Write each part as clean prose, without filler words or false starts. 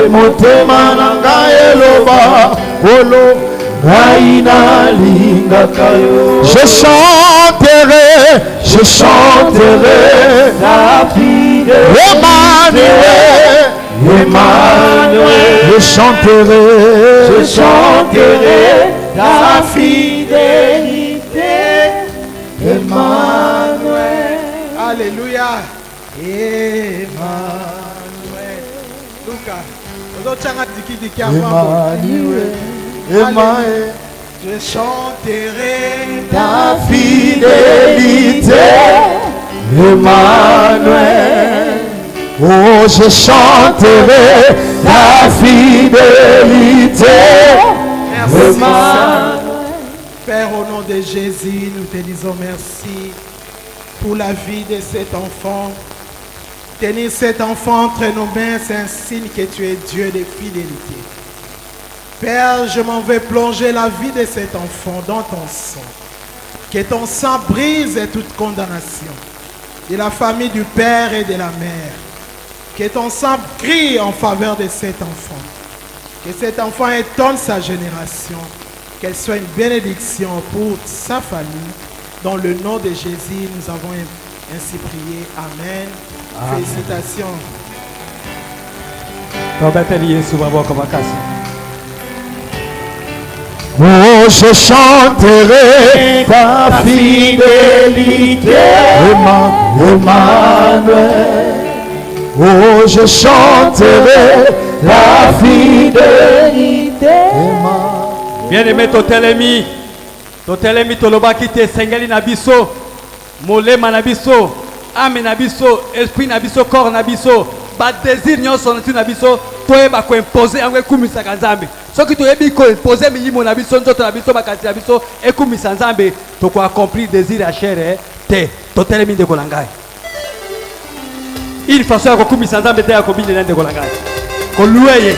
motema nanga eloba olo naina lingaka yo. Je chanterai la fidélité. Emmanuel, je chanterai la fidélité. Emmanuel. Alléluia. Emmanuel. Luca, Emmanuel, je chanterai ta fidélité. Emmanuel, oh, je chanterai ta fidélité. Merci, Père, au nom de Jésus, nous te disons merci pour la vie de cet enfant. Tenir cet enfant entre nos mains, c'est un signe que tu es Dieu de fidélité. Père, je m'en vais plonger la vie de cet enfant dans ton sang. Que ton sang brise toute condamnation de la famille du Père et de la Mère. Que ton sang crie en faveur de cet enfant. Que cet enfant étonne sa génération. Qu'elle soit une bénédiction pour sa famille. Dans le nom de Jésus, nous avons ainsi prié. Amen. Félicitations. Oh, je chanterai ta fidélité, Emmanuel. Oh, je chanterai ta fidélité, Emmanuel. Bien-aimé, totelemi tolobaki te sengeli na biso, molema na biso, âme na biso, esprit na biso, corps na biso, ba désir nyonso na biso, toyeba ko imposer yango ekumisaka Nzambe. Soki toyebi ko imposer milimo na biso, nzoto na biso, bakati na biso, ekumisa Nzambe, toko accomplir désir ya chair te, totelemi ndeko na ngai. Il façon ya kokumisa Nzambe te ya kobinde na ndeko na ngai. Kolueye.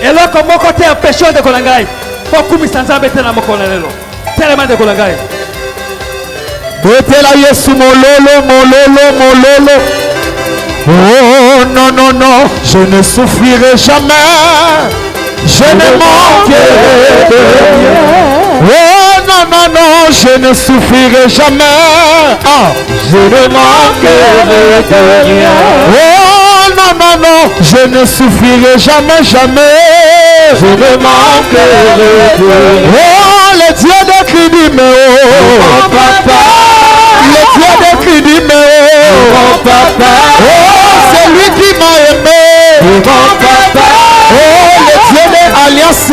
Eloko moko te ya péché ndeko na ngai. Fokumisa Nzambe te na moko na lelo. Telema ndeko na ngai. Totela Yesu mololo. Oh non, non, non, je ne souffrirai jamais. Je ne manquerai de rien. Oh non, non, non, je ne souffrirai jamais. Ah, je ne manquerai de rien. Oh non, non, non, je ne souffrirai jamais, jamais. Je ne manquerai de rien. Oh, le Dieu de Crédimeo, mon papa. Le Dieu de Crédimeo, mon papa. Oh, c'est lui qui m'a aimé, mon papa. Oh, le Dieu de Alliance,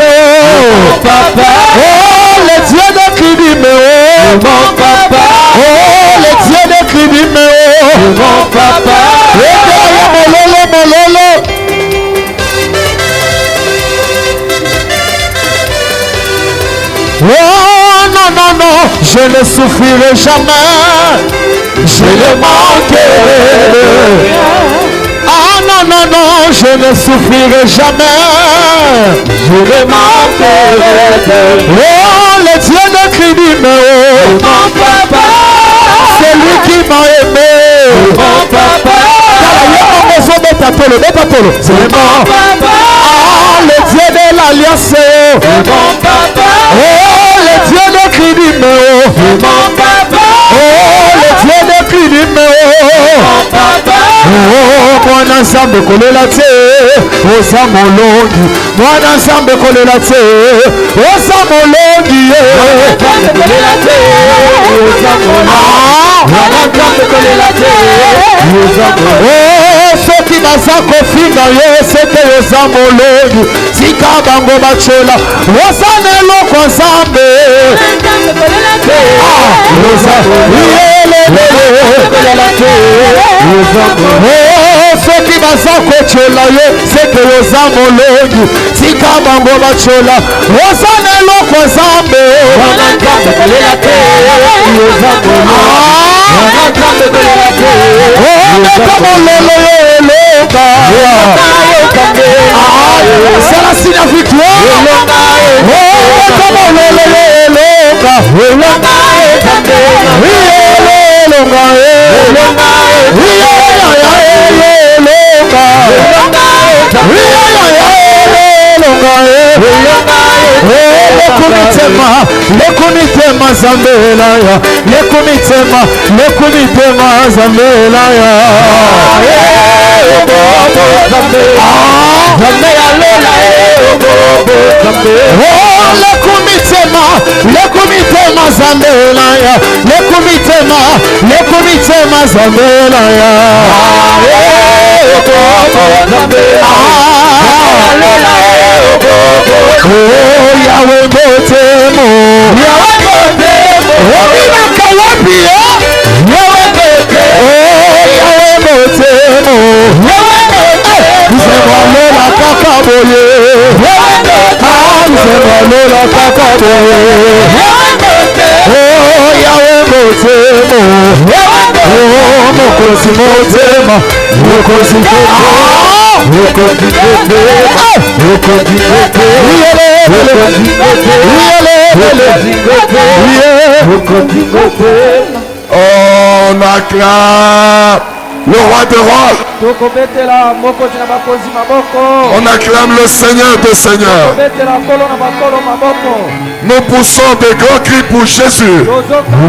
mon papa. Oh, le Dieu de Crédimeo, mon papa. Oh, le Dieu de Crédimeo, mon papa. Mololo. Oh non, non, non, je ne souffrirai jamais, je ne manquerai de rien. Ah non, non, non, je ne souffrirai jamais, je ne manquerai de rien. Oh, le Dieu de Crédimeo, mon papa, c'est lui qui m'a aimé, mon papa. C'est mon papa. Ah, le Dieu de l'Alliance, mon papa. Oh, le Dieu de Crédimeo, mon papa. Oh, le Dieu de Crédimeo, mon papa. Oh, moi ensemble kolela te, oh ça mon longi. Moi ensemble kolela te, oh ça mon longi. Kolela te, oh ça mon longi. Moi ensemble kolela te, oh ça mon longi. Ce qui va s'accomplir, c'est que les amologis, si kabango bachola, wasane loko ensemble. Ce qui va s'accomplir, c'est que les amologis, si kabango bachola, wasane loko ensemble. C'est la signe victoire. lekumitema zambelaya lekumitema zambelaya lekumitema zambelaya lekumitema zambelaya Yahweh Motemo Obinaka wapia Yahweh Motemo Nzemalola kakaboye Nzemalola kakaboye Yahweh Motemo Mokosi Motema Mokosi on acclame le roi des rois. On acclame le Seigneur des seigneurs. Nous poussons des grands cris pour Jésus. Il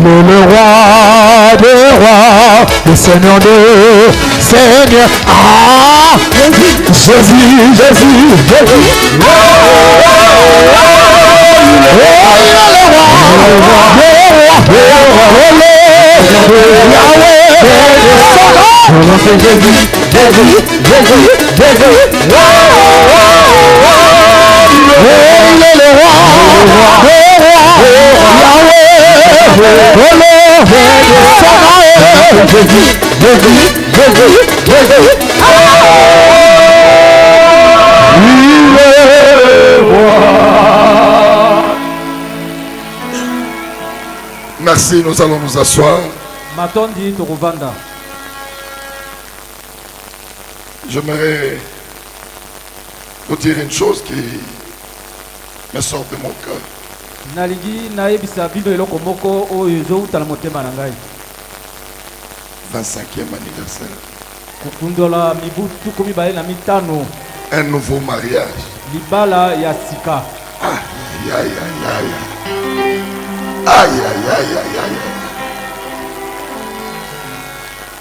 est le roi des rois, le Seigneur des seigneurs. Ah, Jésus. Merci, nous allons nous asseoir. J'aimerais vous dire une chose qui me sort de mon cœur. 25e anniversaire. Un nouveau mariage. Aïe.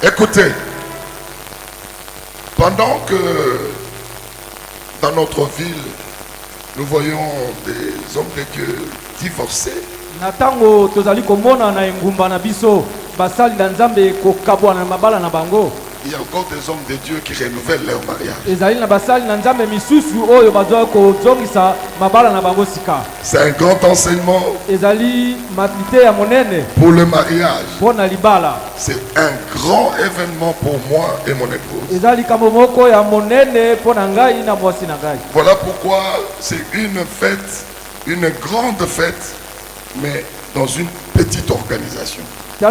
Écoutez, pendant que dans notre ville, nous voyons des hommes de Dieu divorcés, il y a encore des hommes de Dieu qui renouvellent leur mariage. C'est un grand enseignement pour le mariage. C'est un grand événement pour moi et mon épouse. Voilà pourquoi c'est une fête, une grande fête, mais dans une petite organisation. Nous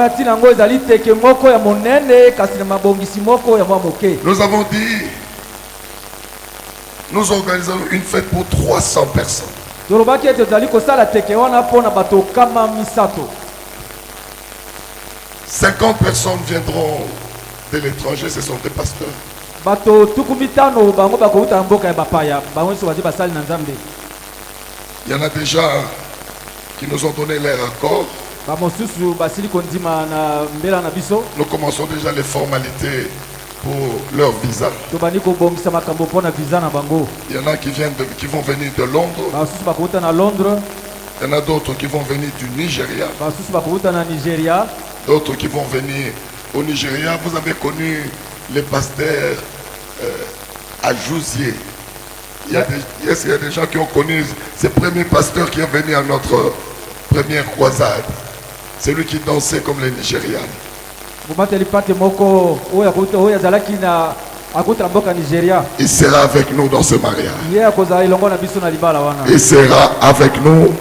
avons dit, nous organisons une fête pour 300 personnes. 50 personnes viendront de l'étranger, ce sont des pasteurs. Il y en a déjà qui nous ont donné leur accord. Nous commençons déjà les formalités pour leur visa. Il y en a qui vont venir de Londres. Il y en a d'autres qui vont venir du Nigeria. D'autres qui vont venir au Nigeria. Vous avez connu les pasteurs à Jouzier. Il y a des gens qui ont connu ces premiers pasteurs qui sont venus à notre première croisade. C'est lui qui dansait comme les Nigérians. Il sera avec nous dans ce mariage. Il sera avec nous.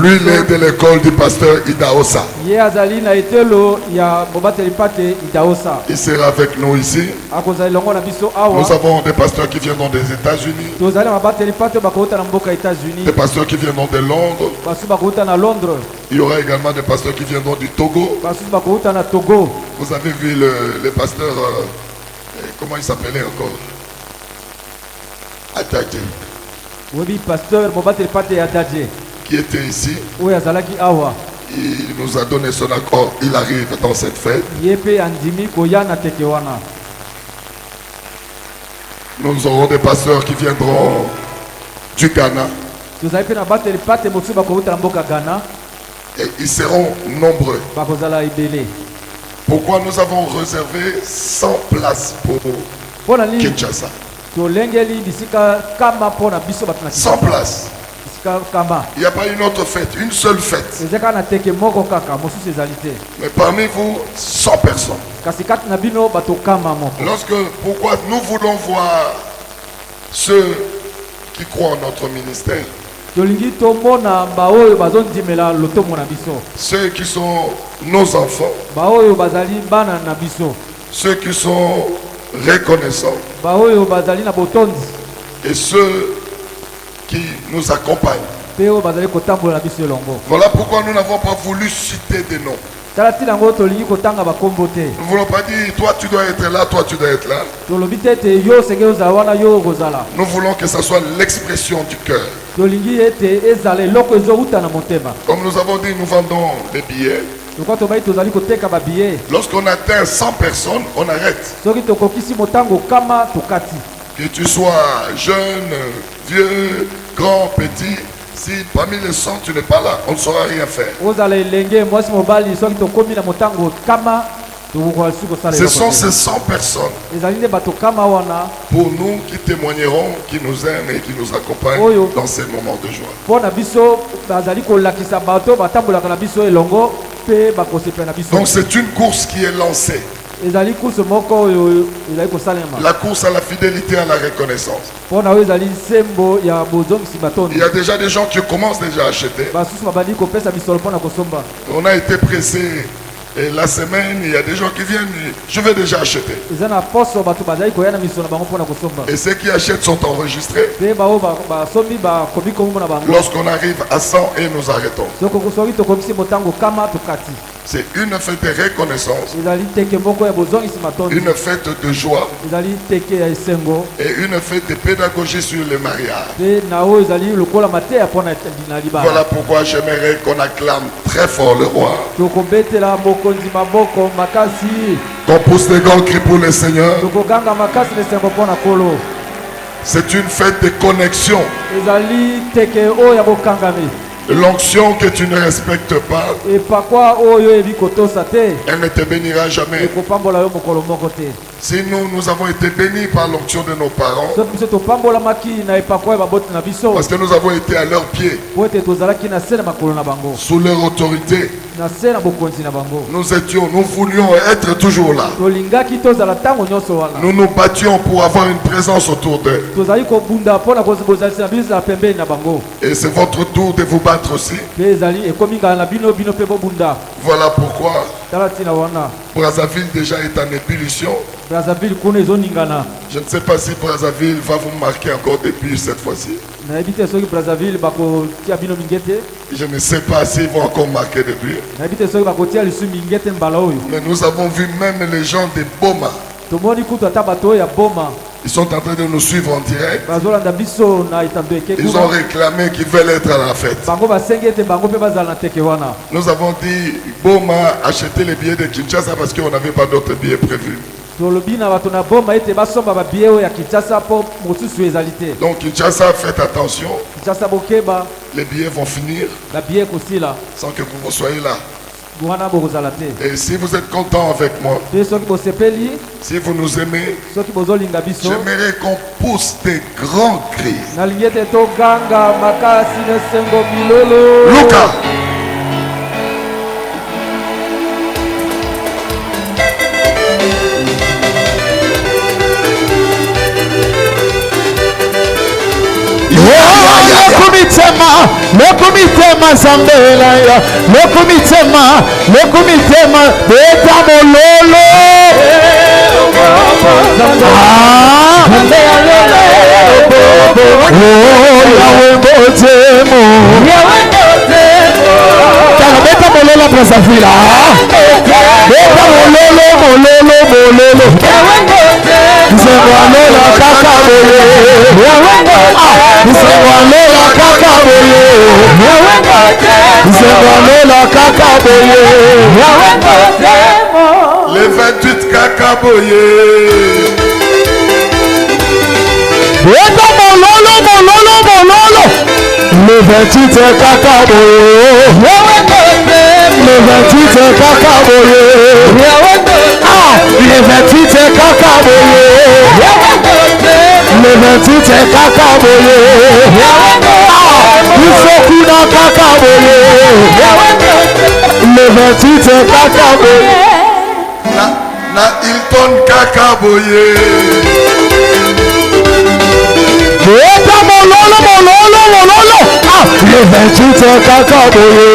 Lui, il est de l'école du pasteur Idaosa. Il sera avec nous ici. Nous avons des pasteurs qui viennent des États-Unis. Des pasteurs qui viennent de Londres. Il y aura également des pasteurs qui viendront du Togo. Vous avez vu les pasteurs, comment ils s'appelaient encore? Atati. Oui, pasteur, qui était ici. oui, azalaki awa. Il nous a donné son accord. Il arrive dans cette fête. Yepe andimi koyana tekewana. Nous aurons des pasteurs qui viendront du Ghana. Nous avons na battre pate motsuba ko utamboka Ghana. Et ils seront nombreux. Bakozala ibele. Pourquoi nous avons réservé 100 places pour Kinshasa? 100 places. Il n'y a pas une autre fête, une seule fête. Mais parmi vous, 100 personnes. Pourquoi nous voulons voir ceux qui croient en notre ministère, ceux qui sont nos enfants, ceux qui sont reconnaissants et ceux qui nous accompagnent. Voilà pourquoi nous n'avons pas voulu citer des noms. Nous ne voulons pas dire toi tu dois être là, toi tu dois être là. Nous voulons que ça soit l'expression du cœur. Comme nous avons dit, nous vendons des billets. Lorsqu'on atteint 100 personnes, on arrête. Que tu sois jeune, vieux, grand, petit, si parmi les 100 tu n'es pas là, on ne saura rien faire. Ce sont ces 100 personnes pour nous qui témoigneront, qui nous aiment et qui nous accompagnent dans ces moments de joie. Donc c'est une course qui est lancée. La course à la fidélité, à la reconnaissance. Il y a déjà des gens qui commencent déjà à acheter. On a été pressé. Et la semaine, il y a des gens qui viennent, je vais déjà acheter. Et ceux qui achètent sont enregistrés. Lorsqu'on arrive à 100 et nous arrêtons. C'est une fête de reconnaissance, une fête de joie et une fête de pédagogie sur le mariage. Voilà pourquoi j'aimerais qu'on acclame très fort le roi. Qu'on pousse des grands cris pour le Seigneur. C'est une fête de connexion. L'onction que tu ne respectes pas, elle ne te bénira jamais. Si nous avons été bénis par l'onction de nos parents, parce que nous avons été à leurs pieds, sous leur autorité, nous voulions être toujours là. Nous nous battions pour avoir une présence autour d'eux. Et c'est votre tour de vous battre aussi. Voilà pourquoi Brazzaville déjà est en ébullition. Je ne sais pas si Brazzaville va vous marquer encore depuis cette fois-ci. Je ne sais pas s'ils vont encore marquer depuis. Mais nous avons vu même les gens de Boma. Ils sont en train de nous suivre en direct. Ils ont réclamé qu'ils veulent être à la fête. Nous avons dit, Boma, achetez les billets de Kinshasa parce qu'on n'avait pas d'autres billets prévus. Donc Kinshasa, faites attention. Les billets vont finir sans que vous soyez là. Et si vous êtes content avec moi, si vous nous aimez, j'aimerais qu'on pousse des grands cris. Luca. Lokumitema Zambela, Lokumitema Beta Mololo. Beta Mololo Brazzaville. Beta Mololo. Zembwanola kaka bole. Zembwanola Molola Kakaboye. Les 28 Kakaboye. Eta Mololo. Le 28 Kakaboye. Le 28 Kakaboye. Le 28 Kakaboye. Le 28 Kakaboye. Isokuna Kakaboye. Le 28 Kakaboye. Na Hilton Kakaboye. Eta Mololo. Le 28 Kakaboye.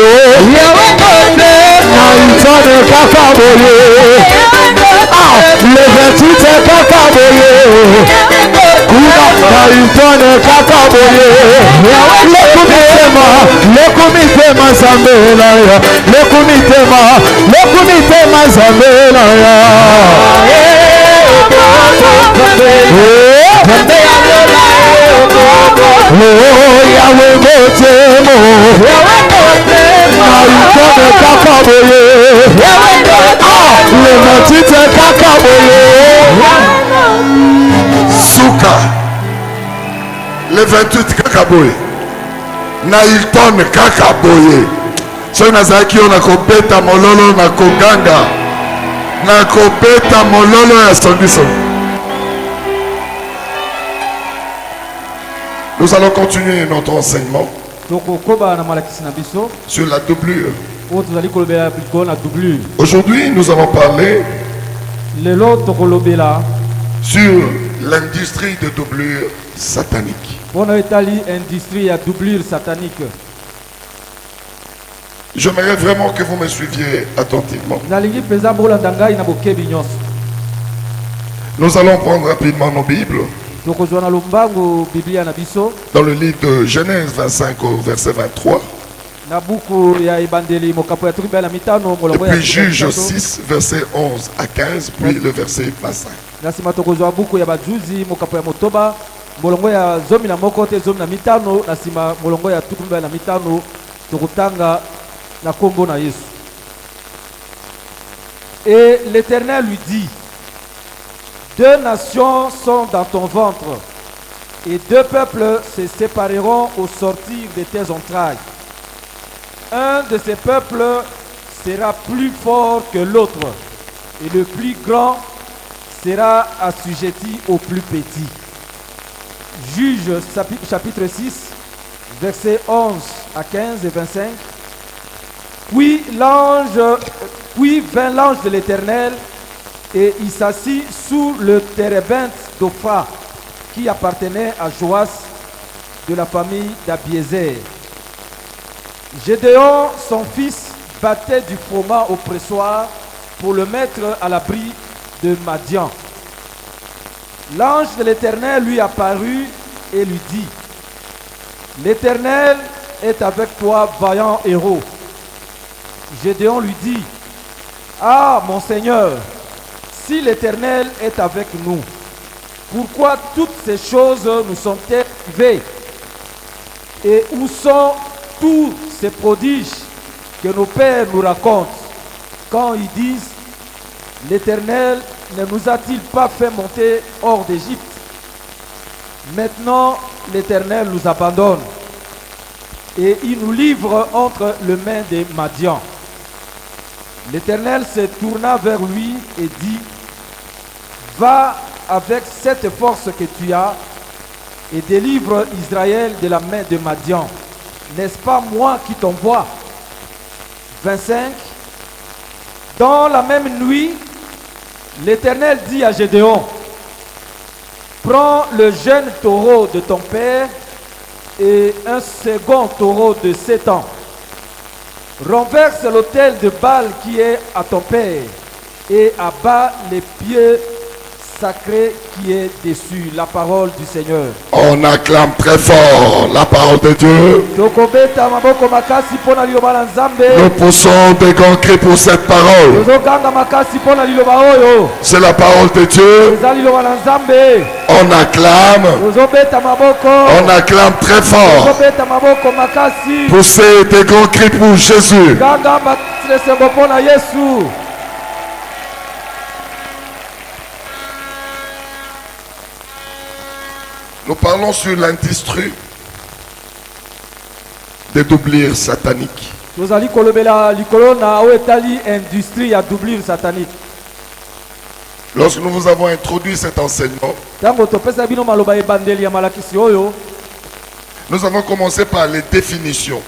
Na Hilton Kakaboye. Le 28 Kakaboye. Na Hilton Kakaboye. Le comité Mazambela. Le comité Mazambela. Yahweh Motemo. Na Hilton Kakaboye. Le 28 Kakaboye. Souka. Le 28 Kakaboye. Na Hilton Kakaboye. So nazaki on a kopeta mololo na koganga. Na kopeta mololo ya songiso. Nous allons continuer notre enseignement sur la doublure. Aujourd'hui, nous allons parler sur l'industrie de doublure satanique. J'aimerais vraiment que vous me suiviez attentivement. Nous allons prendre rapidement nos Bibles. Dans le livre de Genèse 25 au verset 23. Et puis Juge 6, verset 11 à 15, puis le verset 25. Et l'Éternel lui dit: deux nations sont dans ton ventre, et deux peuples se sépareront au sortir de tes entrailles. Un de ces peuples sera plus fort que l'autre, et le plus grand sera assujetti au plus petit. Juge chapitre 6, versets 11 à 15 et 25. Puis vint l'ange de l'Éternel, et il s'assit sous le térébinthe d'Ophra, qui appartenait à Joas de la famille d'Abiézer. Gédéon, son fils, battait du froment au pressoir pour le mettre à l'abri de Madian. L'ange de l'Éternel lui apparut et lui dit: l'Éternel est avec toi, vaillant héros. Gédéon lui dit: ah, mon Seigneur, si l'Éternel est avec nous, pourquoi toutes ces choses nous sont-elles arrivées? Et où sont tous ces prodiges que nos pères nous racontent, quand ils disent: l'Éternel ne nous a-t-il pas fait monter hors d'Égypte? Maintenant, l'Éternel nous abandonne et il nous livre entre les mains des Madians. L'Éternel se tourna vers lui et dit: va avec cette force que tu as et délivre Israël de la main de Madian. N'est-ce pas moi qui t'envoie? 25. Dans la même nuit, l'Éternel dit à Gédéon: prends le jeune taureau de ton père et un second taureau de 7 ans. Renverse l'autel de Baal qui est à ton père et abat les pieds sacré qui est dessus, la parole du Seigneur. On acclame très fort la parole de Dieu. Nous poussons des grands cris pour cette parole. C'est la parole de Dieu. On acclame très fort. Poussez des grands cris pour Jésus. Nous parlons sur l'industrie des doublures sataniques. Lorsque nous vous avons introduit cet enseignement, nous avons commencé par les définitions.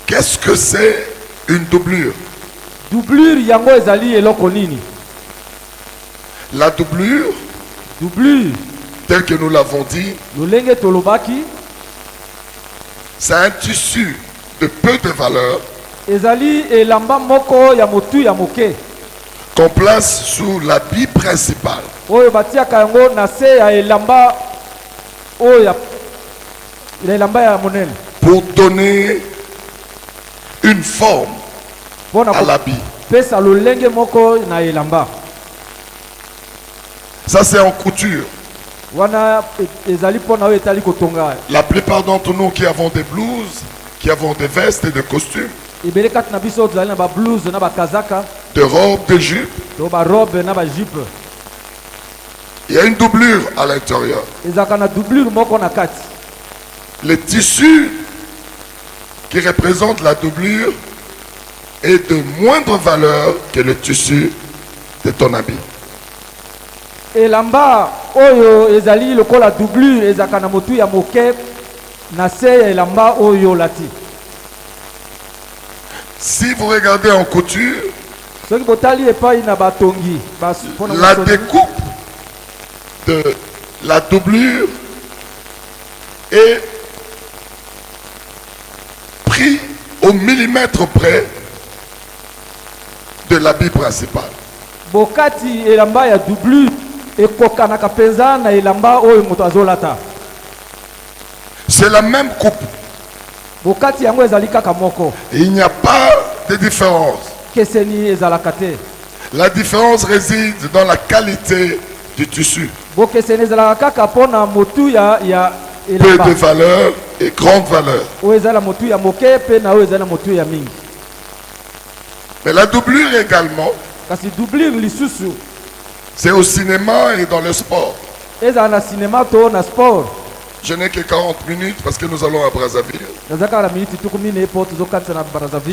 Qu'est-ce que c'est une doublure? La doublure, telle que nous l'avons dit, c'est un tissu de peu de valeur qu'on place sous l'habit principal pour donner une forme à l'habit. Ça, c'est en couture. La plupart d'entre nous qui avons des blouses, qui avons des vestes et des costumes, de robes, de jupes, il y a une doublure à l'intérieur. Le tissu qui représente la doublure est de moindre valeur que le tissu de ton habit. Elamba oyo ezali lokola doublure ezaka na motu ya moke na se ya elamba oyo lati. Si vous regardez en couture, soki botali epai na batongi la découpe de la doublure est pris au millimètre près de l'habit principal. Bokati elamba ya doublure c'est la même coupe. Il n'y a pas de différence. La différence réside dans la qualité du tissu. Peu de valeur et grande valeur. Mais la doublure également, c'est au cinéma et dans le sport. Je n'ai que 40 minutes parce que nous allons à Brazzaville.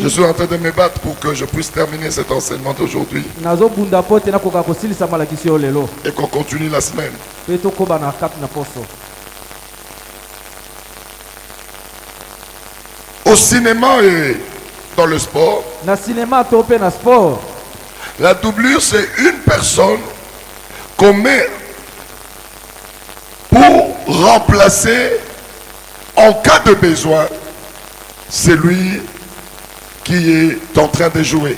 Je suis en train de me battre pour que je puisse terminer cet enseignement d'aujourd'hui et qu'on continue la semaine. Au cinéma et dans le sport, la doublure, c'est une personne qu'on met pour remplacer en cas de besoin celui qui est en train de jouer.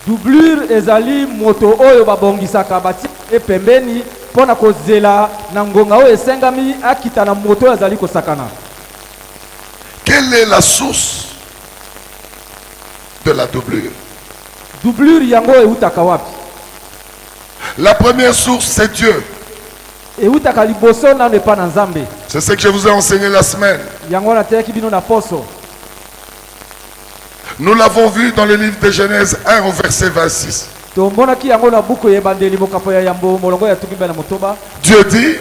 Doublure ezali moto oyo babongisaka bati epembeni pona kozela na ngonga oyo esengami akita na moto ezali kosakana. Quelle est la source de la doublure? Doublure yango eutaka wapi? La première source, c'est Dieu. C'est ce que je vous ai enseigné la semaine. Nous l'avons vu dans le livre de Genèse 1 au verset 26. Dieu dit,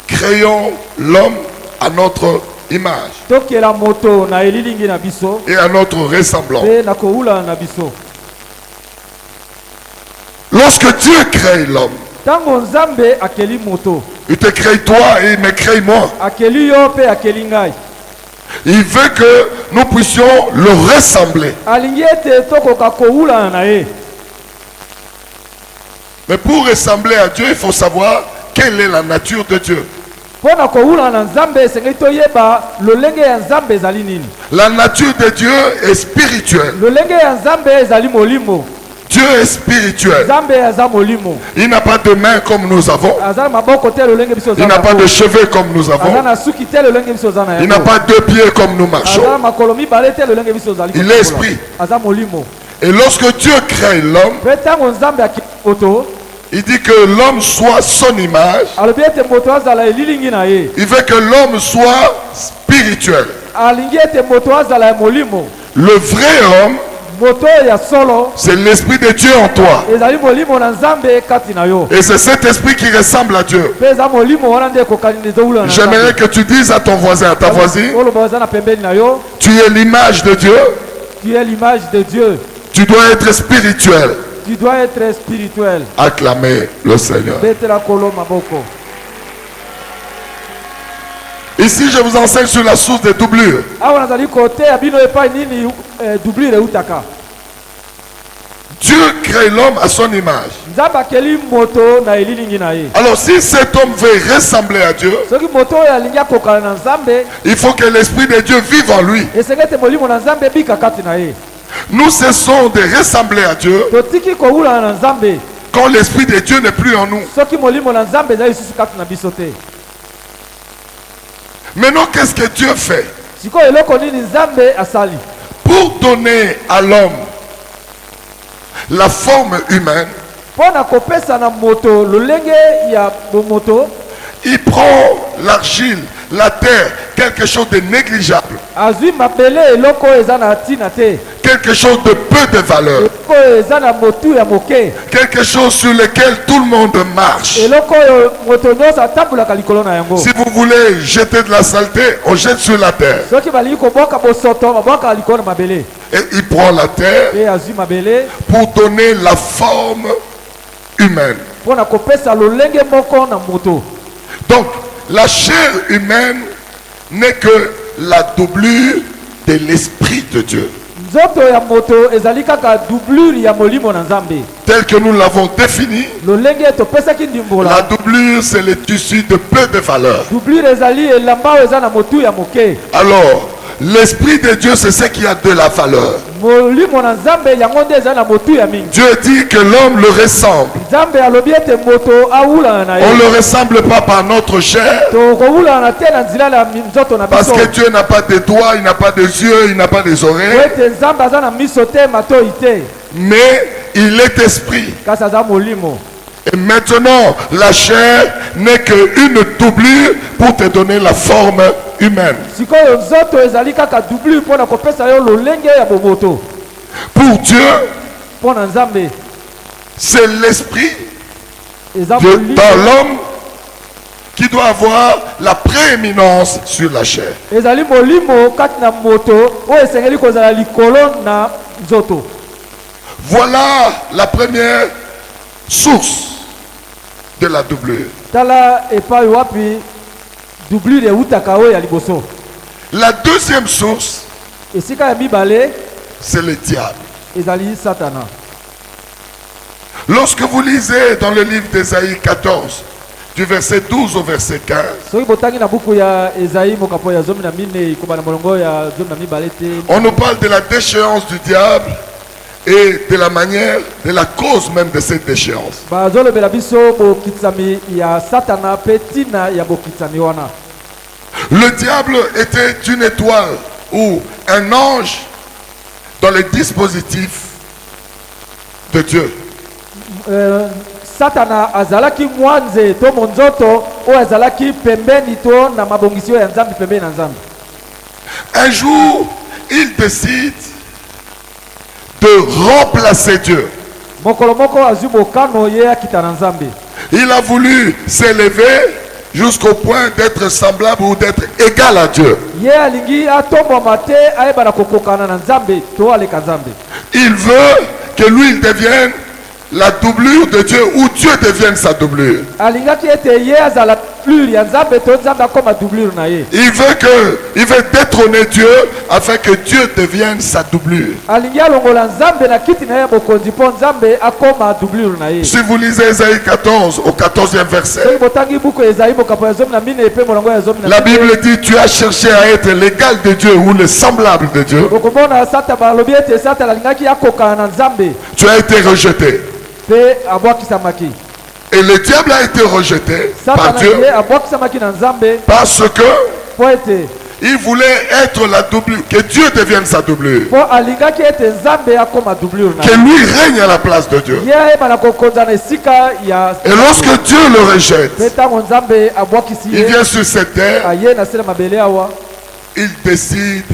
créons l'homme à notre image et à notre ressemblance. Lorsque Dieu crée l'homme, il te crée toi et il me crée moi. Il veut que nous puissions le ressembler. Mais pour ressembler à Dieu, il faut savoir quelle est la nature de Dieu. La nature de Dieu est spirituelle. Dieu est spirituel. Il n'a pas de mains comme nous avons. Il n'a pas de cheveux comme nous avons. Il n'a pas de pieds comme nous marchons. Il est esprit. Et lorsque Dieu crée l'homme, il dit que l'homme soit son image. Il veut que l'homme soit spirituel. Le vrai homme, c'est l'esprit de Dieu en toi. Et c'est cet esprit qui ressemble à Dieu. J'aimerais que tu dises à ton voisin, à ta voisine, tu es l'image de Dieu. Tu es l'image de Dieu. Tu dois être spirituel. Tu dois être spirituel. Acclamez le Seigneur. Ici, je vous enseigne sur la source des doublures. Dieu crée l'homme à son image. Alors si cet homme veut ressembler à Dieu, il faut que l'esprit de Dieu vive en lui. Nous cessons de ressembler à Dieu quand l'esprit de Dieu n'est plus en nous. Maintenant, qu'est-ce que Dieu fait? Pour donner à l'homme la forme humaine, il prend l'argile, la terre, quelque chose de négligeable, quelque chose de peu de valeur, quelque chose sur lequel tout le monde marche. Si vous voulez jeter de la saleté, on jette sur la terre. Et il prend la terre pour donner la forme humaine. Donc, la chair humaine n'est que la doublure de l'esprit de Dieu. Tel que nous l'avons défini, la doublure c'est le tissu de peu de valeur. Alors, l'esprit de Dieu c'est ce qui a de la valeur. Dieu dit que l'homme le ressemble. On ne le ressemble pas par notre chair. Parce que Dieu n'a pas de doigts, il n'a pas de yeux, il n'a pas des oreilles. Mais il est esprit. Et maintenant, la chair n'est qu'une doublure pour te donner la forme humaine. Pour Dieu, c'est l'esprit dans l'homme qui doit avoir la prééminence sur la chair. Voilà la première source de la doublure. La deuxième source, c'est le diable. Lorsque vous lisez dans le livre d'Ésaïe 14, du verset 12 au verset 15, on nous parle de la déchéance du diable et de la manière, de la cause même de cette déchéance. Le diable était une étoile ou un ange dans les dispositifs de Dieu. Satana azalaki mwanze to monzoto o azalaki pembeni to na mabongisio ya nzambi pembeni na nzambi. Un jour, il décide de remplacer Dieu. Il a voulu s'élever jusqu'au point d'être semblable ou d'être égal à Dieu. Il veut que lui il devienne la doublure de Dieu ou Dieu devienne sa doublure. Il veut détrôner Dieu afin que Dieu devienne sa doublure. Si vous lisez Ésaïe 14 au 14e verset, la Bible dit tu as cherché à être l'égal de Dieu ou le semblable de Dieu. tu as été rejeté. Et le diable a été rejeté par Dieu parce que il voulait être la doublure, que Dieu devienne sa doublure, que lui règne à la place de Dieu. Et lorsque Dieu le rejette, il vient sur cette terre, il décide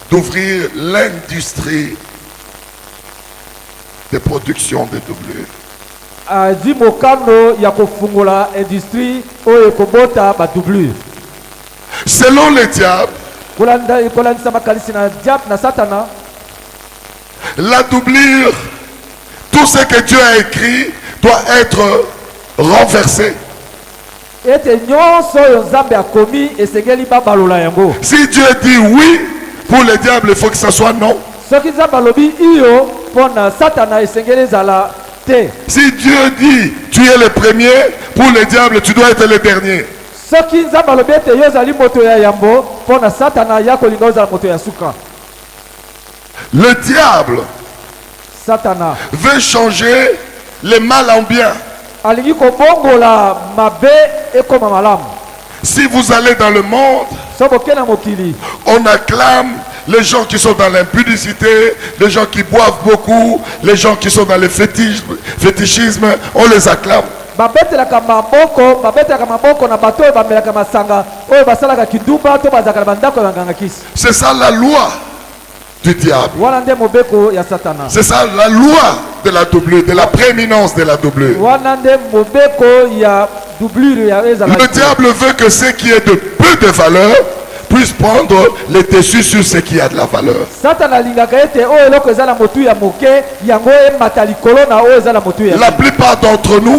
d'ouvrir l'industrie de production de doublures. Selon les diables, la doublure, tout ce que Dieu a écrit doit être renversé. Si Dieu dit oui, pour le diable, il faut que ça soit non. Si Dieu dit tu es le premier, pour le diable, tu dois être le dernier. Le diable veut changer le mal en bien. Si vous allez dans le monde, on acclame les gens qui sont dans l'impudicité, les gens qui boivent beaucoup, les gens qui sont dans le fétichisme, on les acclame. C'est ça la loi du diable. C'est ça la loi de la doublure, de la prééminence de la doublure. Le diable veut que ce qui est de peu de valeur puisse prendre le dessus sur ce qui a de la valeur. La plupart d'entre nous,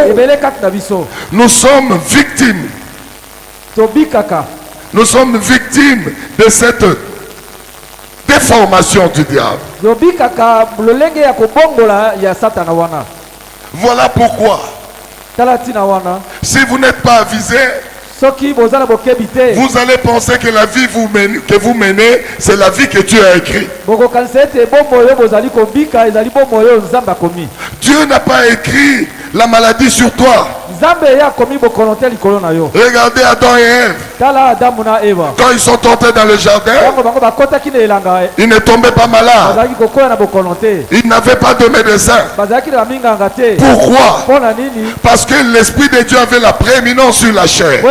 nous sommes victimes. Nous sommes victimes de cette déformation du diable. Voilà pourquoi, si vous n'êtes pas avisé, vous allez penser que la vie que vous menez, c'est la vie que Dieu a écrite. Dieu n'a pas écrit la maladie sur toi. Regardez Adam et Ève. Quand ils sont entrés dans le jardin, ils ne tombaient pas malades. Ils n'avaient pas de médecin. Pourquoi? Parce que l'Esprit de Dieu avait la prééminence sur la chair.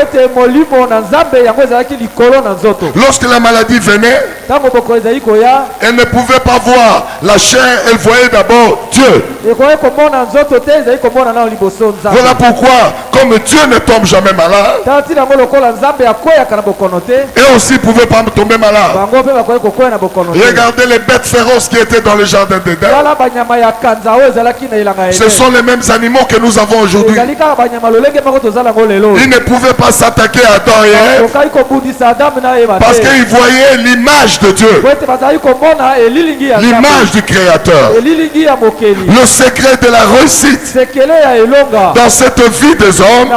Lorsque la maladie venait, elle ne pouvait pas voir la chair, elle voyait d'abord Dieu. Voilà pourquoi, comme Dieu ne tombe jamais malade, et aussi ne pouvait pas tomber malade. Regardez les bêtes féroces qui étaient dans le jardin d'Éden. Ce sont les mêmes animaux que nous avons aujourd'hui. Ils ne pouvaient pas s'attaquer à Adam et Ève parce qu'ils voyaient l'image de Dieu, l'image du Créateur. Le secret de la réussite dans cette vie des hommes,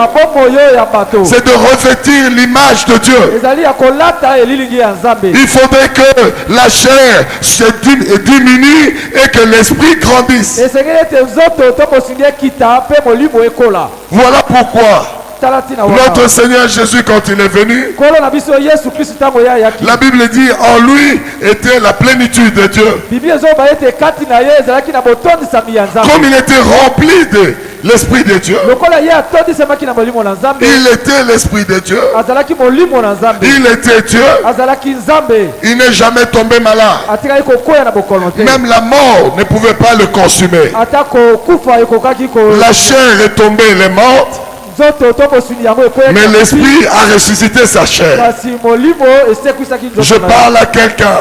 c'est de revêtir l'image de Dieu. Il faudrait que la chair se diminue et que l'esprit grandisse. Voilà pourquoi notre Seigneur Jésus, quand il est venu, la Bible dit en lui était la plénitude de Dieu. Comme il était rempli de l'Esprit de Dieu, il était l'Esprit de Dieu, il était Dieu, il n'est jamais tombé malade. Même la mort ne pouvait pas le consumer. La chair est tombée, elle est morte, mais l'esprit a ressuscité sa chair. Je parle à quelqu'un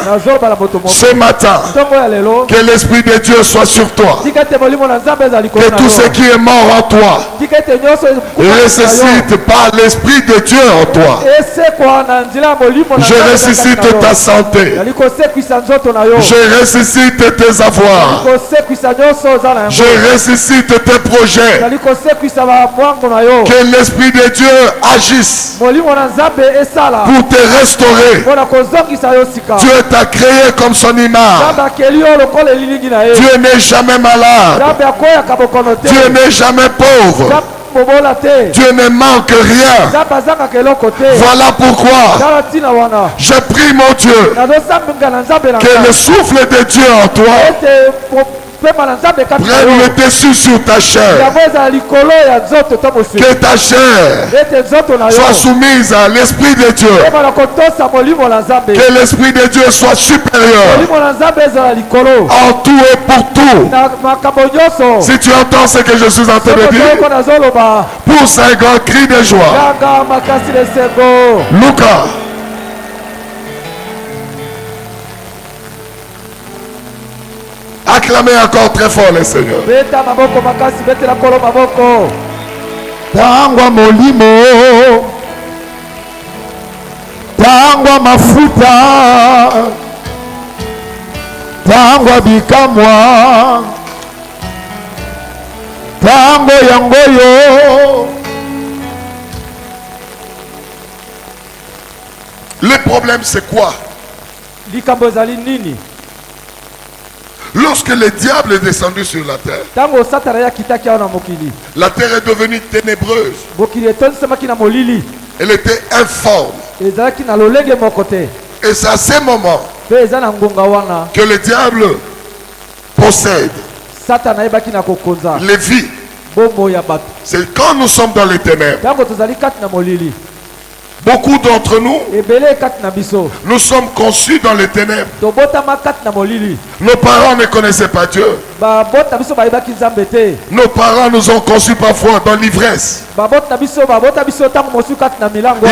ce matin, que l'Esprit de Dieu soit sur toi, que tout ce qui est mort en toi ressuscite par l'Esprit de Dieu en toi. Je ressuscite ta santé, je ressuscite tes avoirs, je ressuscite tes projets. Que l'Esprit de Dieu agisse pour te restaurer. Dieu t'a créé comme son image. Dieu n'est jamais malade. Dieu n'est jamais pauvre. Dieu ne manque rien. Voilà pourquoi je prie mon Dieu que le souffle de Dieu en toi prenne le dessus sur ta chair. Que ta chair soit soumise à l'Esprit de Dieu. Que l'Esprit de Dieu soit supérieur en tout et pour tout. Si tu entends ce que je suis en train de dire, pousse un grand cri de joie. Lucas. Acclamez encore très fort le Seigneur. Tangwa molimo, tangwa mafuta, tangwa bikamwa, tangwa yangoyo. Le problème c'est quoi? Lorsque le diable est descendu sur la terre, la terre est devenue ténébreuse. Elle était informe. Et c'est à ce moment que le diable possède les vies. C'est quand nous sommes dans les ténèbres. Beaucoup d'entre nous, nous sommes conçus dans les ténèbres. Nos parents ne connaissaient pas Dieu. Nos parents nous ont conçus parfois dans l'ivresse. Il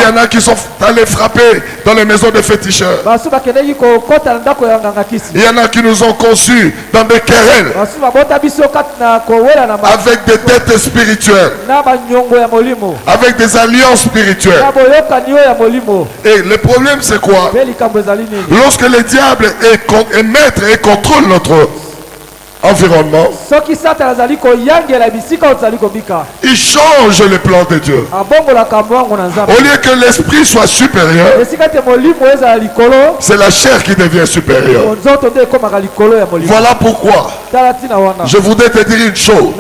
y en a qui sont allés frapper dans les maisons de féticheurs. Il y en a qui nous ont conçus dans des querelles avec des têtes spirituelles, avec des alliances spirituelles. Et le problème c'est quoi? Lorsque le diable est maître et contrôle notre environnement, il change le plan de Dieu. Au lieu que l'esprit soit supérieur, c'est la chair qui devient supérieure. Voilà pourquoi je voudrais te dire une chose.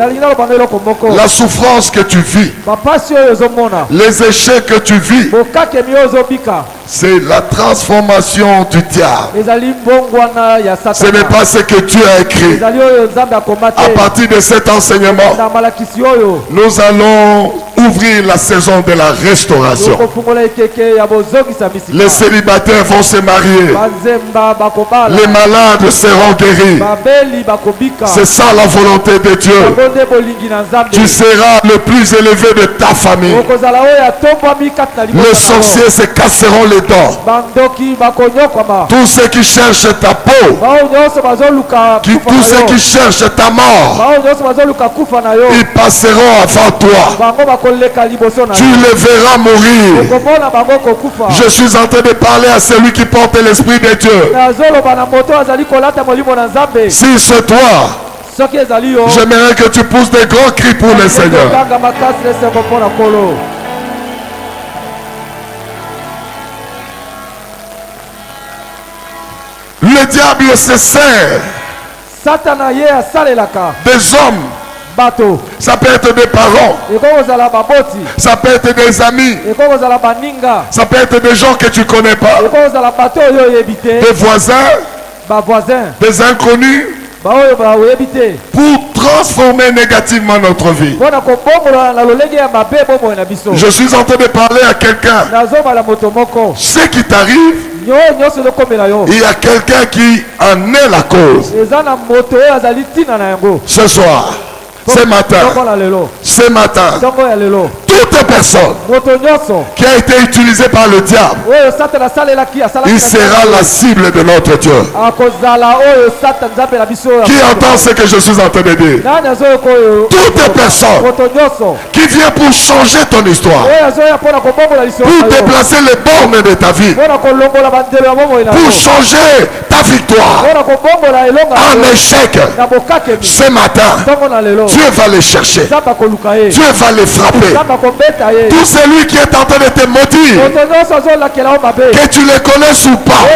La souffrance que tu vis, les échecs que tu vis, c'est la transformation du diable. Ce n'est pas ce que Dieu a écrit. À partir de cet enseignement, nous allons ouvrir la saison de la restauration. Les célibataires vont se marier. Les malades seront guéris. C'est ça la volonté de Dieu. Tu seras le plus élevé de ta famille. Les sorciers se casseront les dents. Tous ceux qui cherchent ta peau, tous ceux qui cherchent ta mort, ils passeront avant toi. Tu les verras mourir. Je suis en train de parler à celui qui porte l'Esprit de Dieu. Si c'est toi, j'aimerais que tu pousses des grands cris pour le Seigneur. Le diable se sert des hommes. Ça peut être des parents. Ça peut être des amis. Ça peut être des gens que tu ne connais pas. Des voisins. Des inconnus. Pour transformer négativement notre vie. Je suis en train de parler à quelqu'un. Ce qui t'arrive, il y a quelqu'un qui en est la cause. Ce soir, ce matin, toute personne qui a été utilisée par le diable, il sera la cible de notre Dieu. Qui entend ce que je suis en train de dire? Toute personne qui vient pour changer ton histoire, pour déplacer les bornes de ta vie, pour changer ta victoire en échec, ce matin, tu Dieu va les chercher. Dieu va les frapper. Tout celui qui est en train de te maudire, que tu les connaisses ou pas,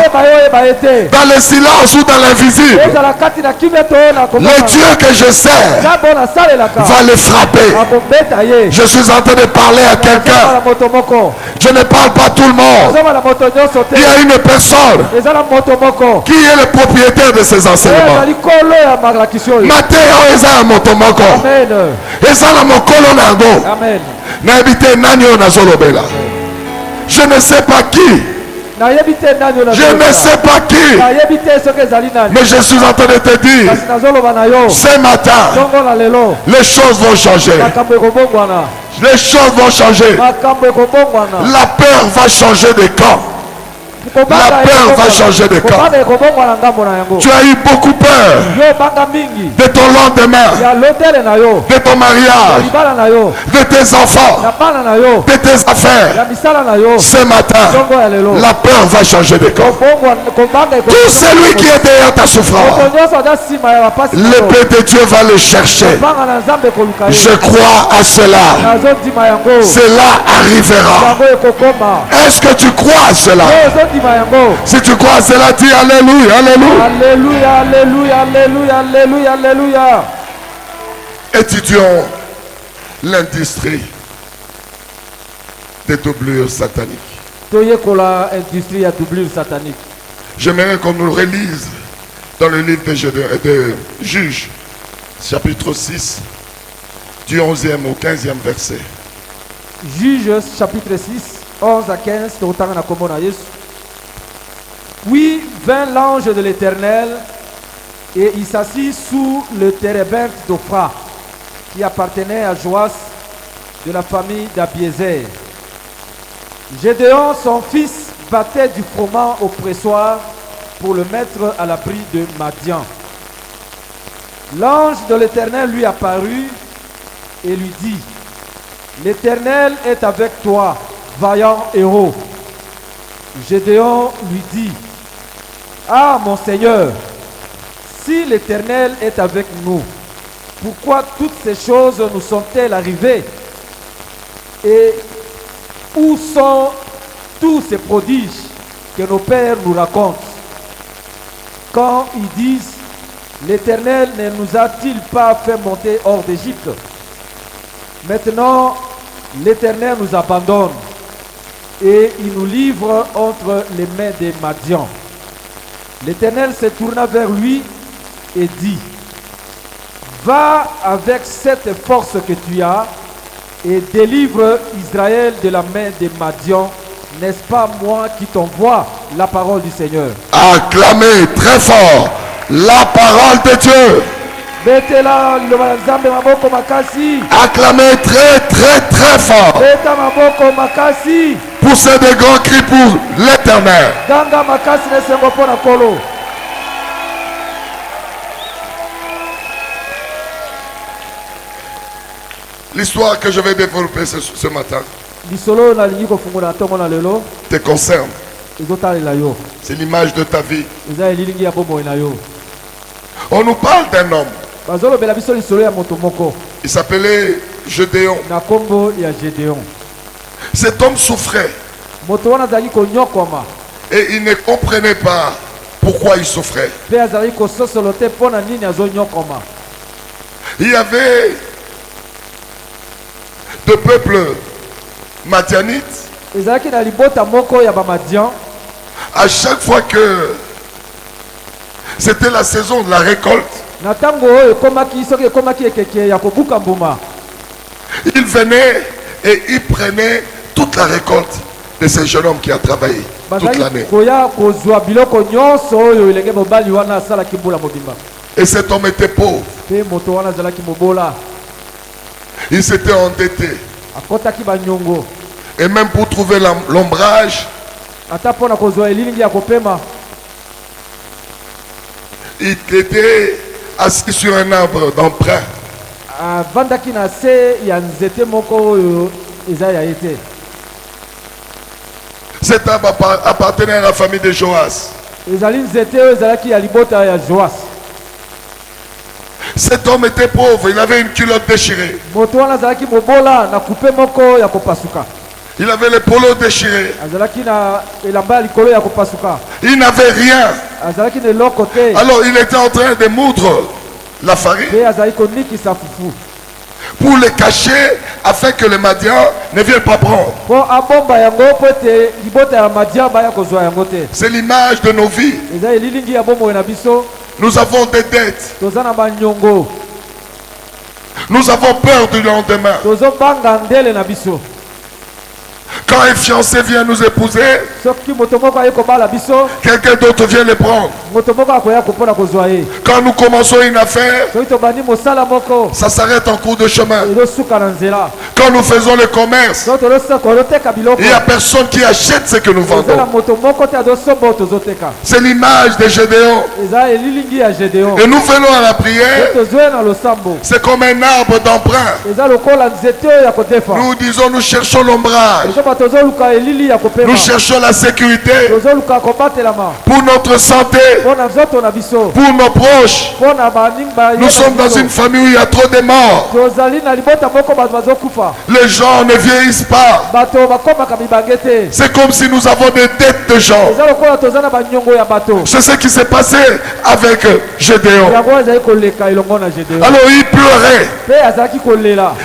dans le silence ou dans l'invisible, le Dieu que je sers va les frapper. Je suis en train de parler à quelqu'un. Je ne parle pas à tout le monde. Il y a une personne qui est le propriétaire de ces enseignements. Mateo eza motomoko. Eza la mokolo nango. Na ebite nani ona zolobela. Je ne sais pas qui. Je ne sais pas qui. Mais je suis en train de te dire, ce matin, les choses vont changer. Les choses vont changer. La peur va changer de camp. La peur va changer de camp. Tu as eu beaucoup peur de ton lendemain, de ton mariage, de tes enfants, de tes affaires. Ce matin, la peur va changer de camp. Tout celui qui est derrière ta souffrance, l'épée de Dieu va le chercher. Je crois à cela. Cela arrivera. Est-ce que tu crois à cela? Si tu crois à cela, dis alléluia, alléluia. Alléluia, alléluia, alléluia, alléluia, alléluia. Étudions l'industrie des doublures sataniques. J'aimerais qu'on nous relise dans le livre de Juges, chapitre 6, du 11e au 15e verset. Juges, chapitre 6, 11 à 15. Oui, vint l'ange de l'Éternel et il s'assit sous le térébinthe d'Ophra qui appartenait à Joas de la famille d'Abiézer. Gédéon, son fils, battait du froment au pressoir pour le mettre à l'abri de Madian. L'ange de l'Éternel lui apparut et lui dit: l'Éternel est avec toi, vaillant héros. Gédéon lui dit: ah, mon Seigneur, si l'Éternel est avec nous, pourquoi toutes ces choses nous sont-elles arrivées? Et où sont tous ces prodiges que nos pères nous racontent? Quand ils disent: l'Éternel ne nous a-t-il pas fait monter hors d'Égypte? Maintenant, l'Éternel nous abandonne et il nous livre entre les mains des Madians. L'Éternel se tourna vers lui et dit: va avec cette force que tu as et délivre Israël de la main des Madians. N'est-ce pas moi qui t'envoie? La parole du Seigneur. Acclamez très fort la parole de Dieu. Acclamez très très très fort. Poussez des grands cris pour l'Éternel. L'histoire que je vais développer ce matin te concerne. C'est l'image de ta vie. On nous parle d'un homme. Il s'appelait Gédéon. Cet homme souffrait. Et il ne comprenait pas pourquoi il souffrait. Il y avait deux peuples madianites. À chaque fois que c'était la saison de la récolte, il venait et il prenait toute la récolte de ce jeune homme qui a travaillé toute l'année. Et cet homme était pauvre. Il s'était endetté. Et même pour trouver l'ombrage, il était assis sur un arbre d'emprunt. Cet arbre appartenait à la famille de Joas. Cet homme était pauvre, il avait une culotte déchirée. Il avait les polos déchirés. Il n'avait rien. Alors il était en train de moudre la farine pour les cacher afin que les Madians ne viennent pas prendre. C'est l'image de nos vies. Nous avons des dettes. Nous avons peur du lendemain. Quand un fiancé vient nous épouser, quelqu'un d'autre vient les prendre. Quand nous commençons une affaire, ça s'arrête en cours de chemin. Quand nous faisons le commerce, il n'y a personne qui achète ce que nous vendons. C'est l'image de Gédéon. Et nous venons à la prière. C'est comme un arbre d'emprunt. Nous disons, nous cherchons l'ombrage. Nous cherchons la sécurité pour notre santé, pour nos proches. Nous sommes dans une famille où il y a trop de morts. Les gens ne vieillissent pas. C'est comme si nous avons des dettes de gens. C'est ce qui s'est passé avec Gédéon. Alors il pleurait.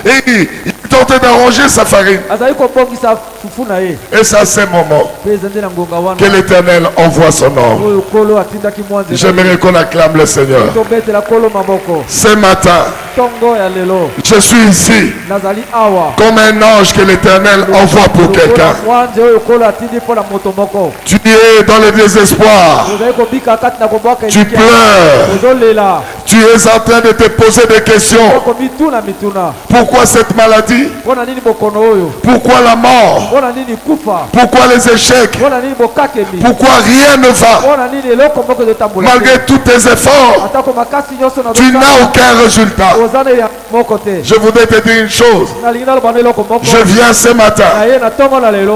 Et il tentait d'arranger sa farine. Et c'est à ce moment que l'Éternel envoie son homme. J'aimerais qu'on acclame le Seigneur. Ce matin, je suis ici comme un ange que l'Éternel envoie pour quelqu'un. Tu es dans le désespoir. Tu pleures. Tu es en train de te poser des questions. Pourquoi cette maladie? Pourquoi la mort? Pourquoi les échecs? Pourquoi rien ne va? Malgré tous tes efforts, tu n'as aucun résultat. Je voudrais te dire une chose. Je viens ce matin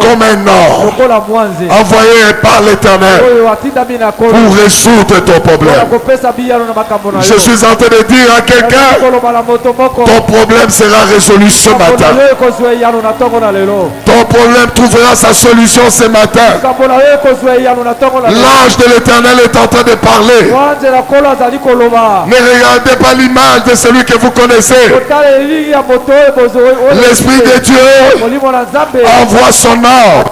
comme un ange envoyé par l'Éternel pour résoudre ton problème. Je suis en train de dire à quelqu'un, ton problème sera résolu ce matin. Ton problème trouvera sa solution ce matin. L'ange de l'Éternel est en train de parler. Ne regardez pas l'image de celui que vous connaissez. L'Esprit de Dieu envoie son ange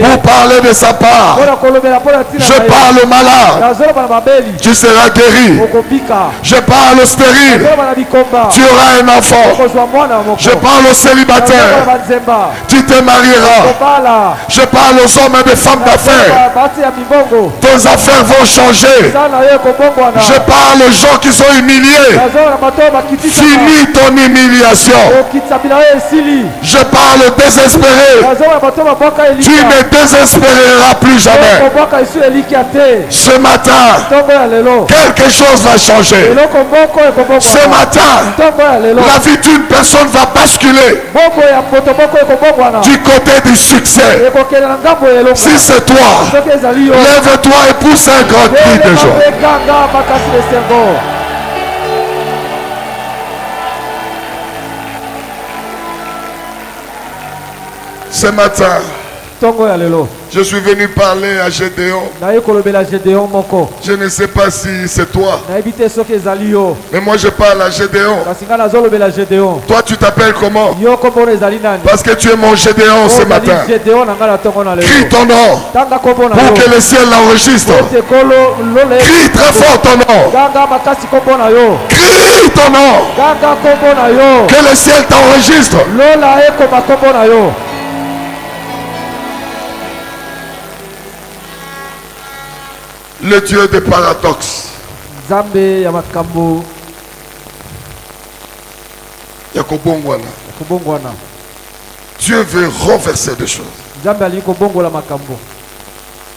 pour parler de sa part. Je parle au malade, tu seras guéri. Je parle au stérile, tu auras un enfant. Je parle au célibataire, tu te marieras. Je parle aux hommes et des femmes d'affaires, tes affaires vont changer. Je parle aux gens qui sont humiliés, finis ton humiliation. Je parle aux désespérés, tu ne désespéreras plus jamais. Ce matin, quelque chose va changer. Ce matin, la vie d'une personne va basculer du côté du succès. Si c'est toi, lève-toi et pousse un grand cri de joie. Ce matin, je suis venu parler à Gédéon. Je ne sais pas si c'est toi, mais moi je parle à Gédéon. Toi tu t'appelles comment? Parce que tu es mon Gédéon ce matin. Crie ton nom pour que le ciel l'enregistre. Crie très fort ton nom. Crie ton nom. Que le ciel t'enregistre. Le Dieu des paradoxes. Dieu veut renverser des choses.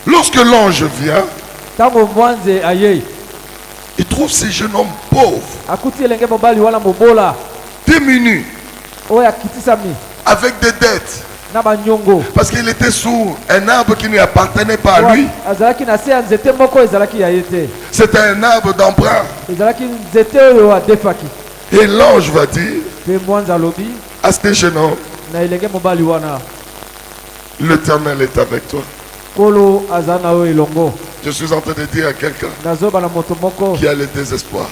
Lorsque l'ange vient, il trouve ces jeunes hommes pauvres, démunis, avec des dettes. Parce qu'il était sous un arbre qui ne lui appartenait pas à lui. C'était un arbre d'emprunt. Et l'ange va dire à ce jeune homme, l'Éternel est avec toi. Je suis en train de dire à quelqu'un qui a le désespoir.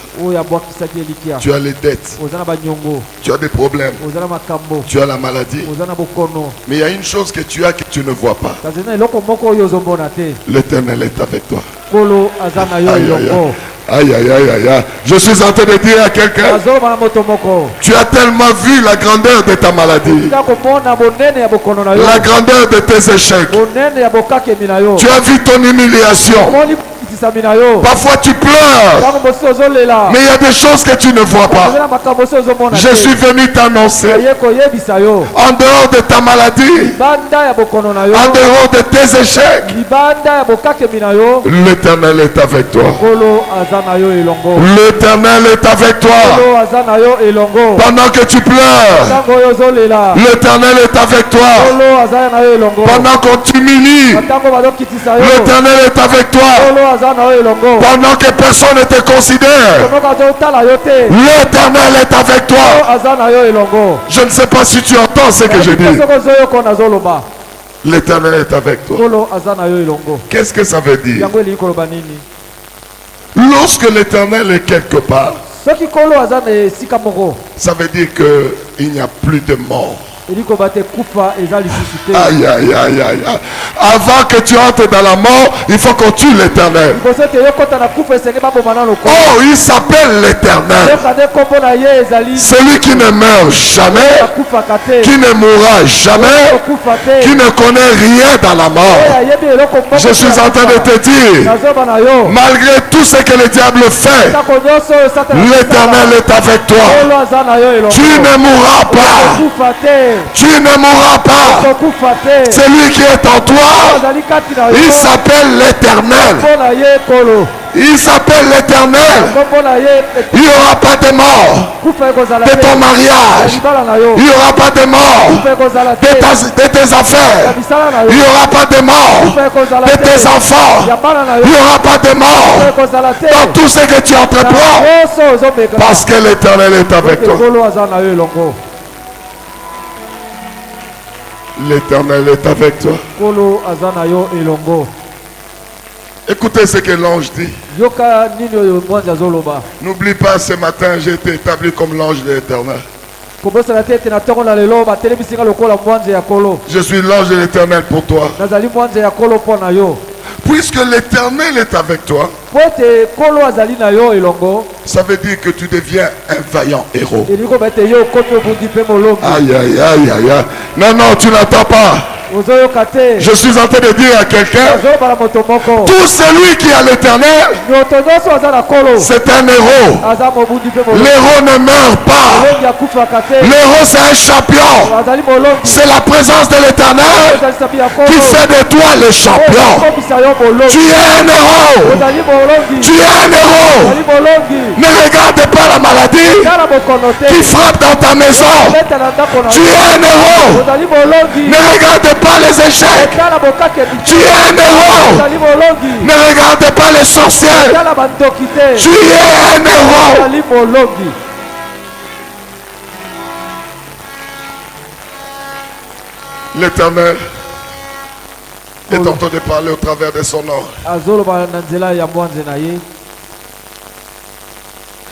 Tu as les dettes. Tu as des problèmes. Tu as la maladie. Mais il y a une chose que tu as que tu ne vois pas. L'Éternel est avec toi. Aïe, aïe, aïe. Aïe, aïe, aïe, aïe, aïe. Je suis en train de dire à quelqu'un, tu as tellement vu la grandeur de ta maladie, la grandeur de tes échecs. Tu as vu ton humiliation. Parfois tu pleures, mais il y a des choses que tu ne vois pas. Je suis venu t'annoncer, en dehors de ta maladie, en dehors de tes échecs, l'Éternel est avec toi. L'Éternel est avec toi. Pendant que tu pleures, l'Éternel est avec toi. Pendant qu'on t'humilie, l'Éternel est avec toi. Pendant que personne ne te considère, l'Éternel est avec toi. Je ne sais pas si tu entends ce que je dis. L'Éternel est avec toi. Qu'est-ce que ça veut dire? Lorsque l'Éternel est quelque part, ça veut dire qu'il n'y a plus de mort. Aïe, aïe, aïe, aïe. Avant que tu entres dans la mort, il faut qu'on tue l'Éternel. Oh, il s'appelle l'Éternel. Celui qui ne meurt jamais, qui ne mourra jamais, qui ne connaît rien dans la mort. Je suis en train de te dire, malgré tout ce que le diable fait, l'Éternel est avec toi. Tu ne mourras pas. Tu ne mourras pas. Celui qui est en toi, il s'appelle l'Éternel. Il s'appelle l'Éternel. Il n'y aura pas de mort de ton mariage. Il n'y aura pas de mort de tes affaires. Il n'y aura pas de mort de tes enfants. Il n'y aura pas de mort dans tout ce que tu entreprends. Parce que l'Éternel est avec toi. L'Éternel est avec toi. Écoutez ce que l'ange dit. N'oublie pas, ce matin, j'ai été établi comme l'ange de l'Éternel. Je suis l'ange de l'Éternel pour toi. Puisque l'Éternel est avec toi, ça veut dire que tu deviens un vaillant héros. Aïe, aïe, aïe, aïe, aïe. Non, non, tu n'entends pas. Je suis en train de dire à quelqu'un, tout celui qui a l'Éternel, c'est un héros. L'héros ne meurt pas. L'héros, c'est un champion. C'est la présence de l'Éternel qui fait de toi le champion. Tu es un héros. Tu es un héros. Ne regarde pas la maladie qui frappe dans ta maison. Tu es un héros. Ne regarde pas les échecs. Tu es un héros. Ne regarde pas les sorcières. Tu es un héros. L'Éternel est en train de parler au travers de son nom.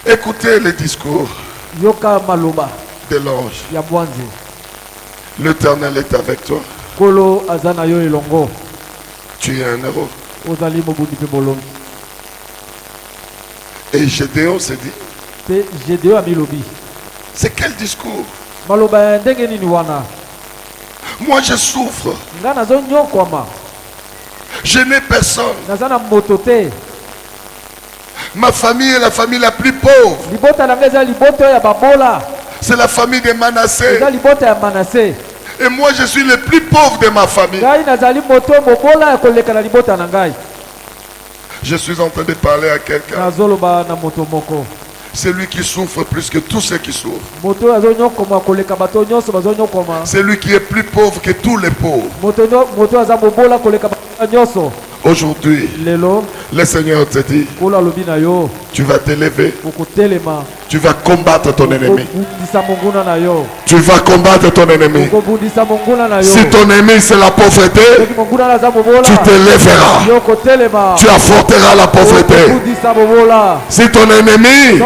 Écoutez les discours de l'ange. L'Éternel est avec toi. Tu es un héros. Et Gédéon s'est dit, c'est quel discours? Moi je souffre. Je n'ai personne. Ma famille est la famille la plus pauvre. C'est la famille de Manassé. Et moi je suis le plus pauvre de ma famille. Je suis en train de parler à quelqu'un. C'est lui qui souffre plus que tous ceux qui souffrent. C'est lui qui est plus pauvre que tous les pauvres. Aujourd'hui, le Seigneur te dit, tu vas t'élever, tu vas combattre ton ennemi. Tu vas combattre ton ennemi. Si ton ennemi c'est la pauvreté, tu t'élèveras. Tu affronteras la pauvreté. Si ton ennemi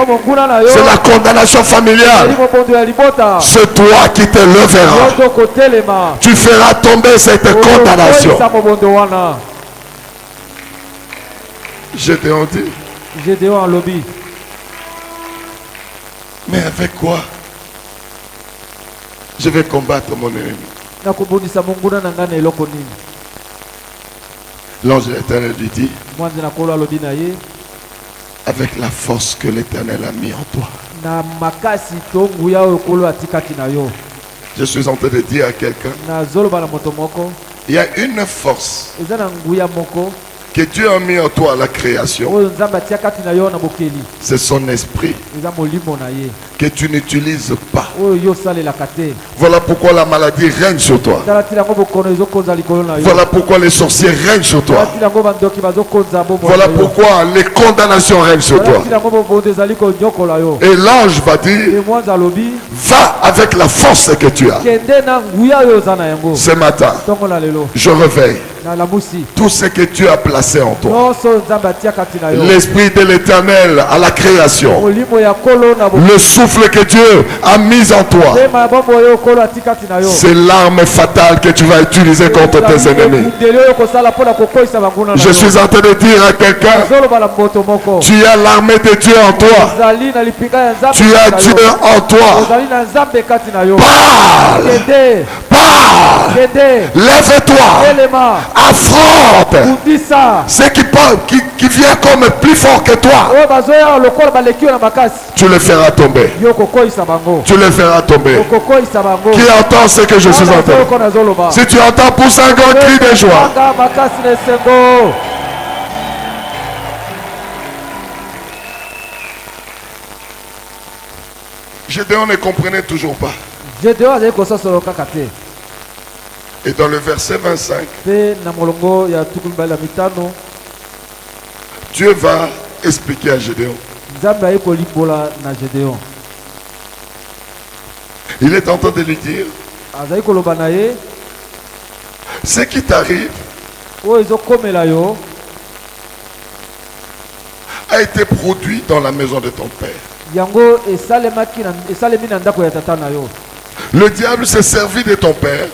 c'est la condamnation familiale, c'est toi qui t'élèveras. Tu feras tomber cette condamnation. Gédéon dit. Gédéon lobby. Mais avec quoi je vais combattre mon ennemi? L'ange de l'Éternel lui dit, avec la force que l'Éternel a mis en toi. Je suis en train de dire à quelqu'un, il y a une force que Dieu a mis en toi à la création. C'est son esprit que tu n'utilises pas. Voilà pourquoi la maladie règne sur toi. Voilà pourquoi les sorciers règnent sur toi. Voilà pourquoi les condamnations règnent sur toi. Et l'ange va dire, va avec la force que tu as. Ce matin, je réveille tout ce que Dieu a placé en toi. L'esprit de l'Éternel à la création. Le souffle que Dieu a mis en toi. C'est l'arme fatale que tu vas utiliser contre tes ennemis. Je suis en train de dire à quelqu'un, tu as l'armée de Dieu en toi. Tu as Dieu en toi. Parle. Parle. Lève-toi. Affronte ce qui vient comme plus fort que toi. Tu le feras tomber. Tu le feras tomber. Qui entend ce que je suis en train? Si tu entends, pousse un grand cri de joie. Gédéon ne comprenait toujours pas. Et dans le verset 25, Dieu va expliquer à Gédéon. Il est en train de lui dire, ce qui t'arrive a été produit dans la maison de ton père. Le diable s'est servi de ton père.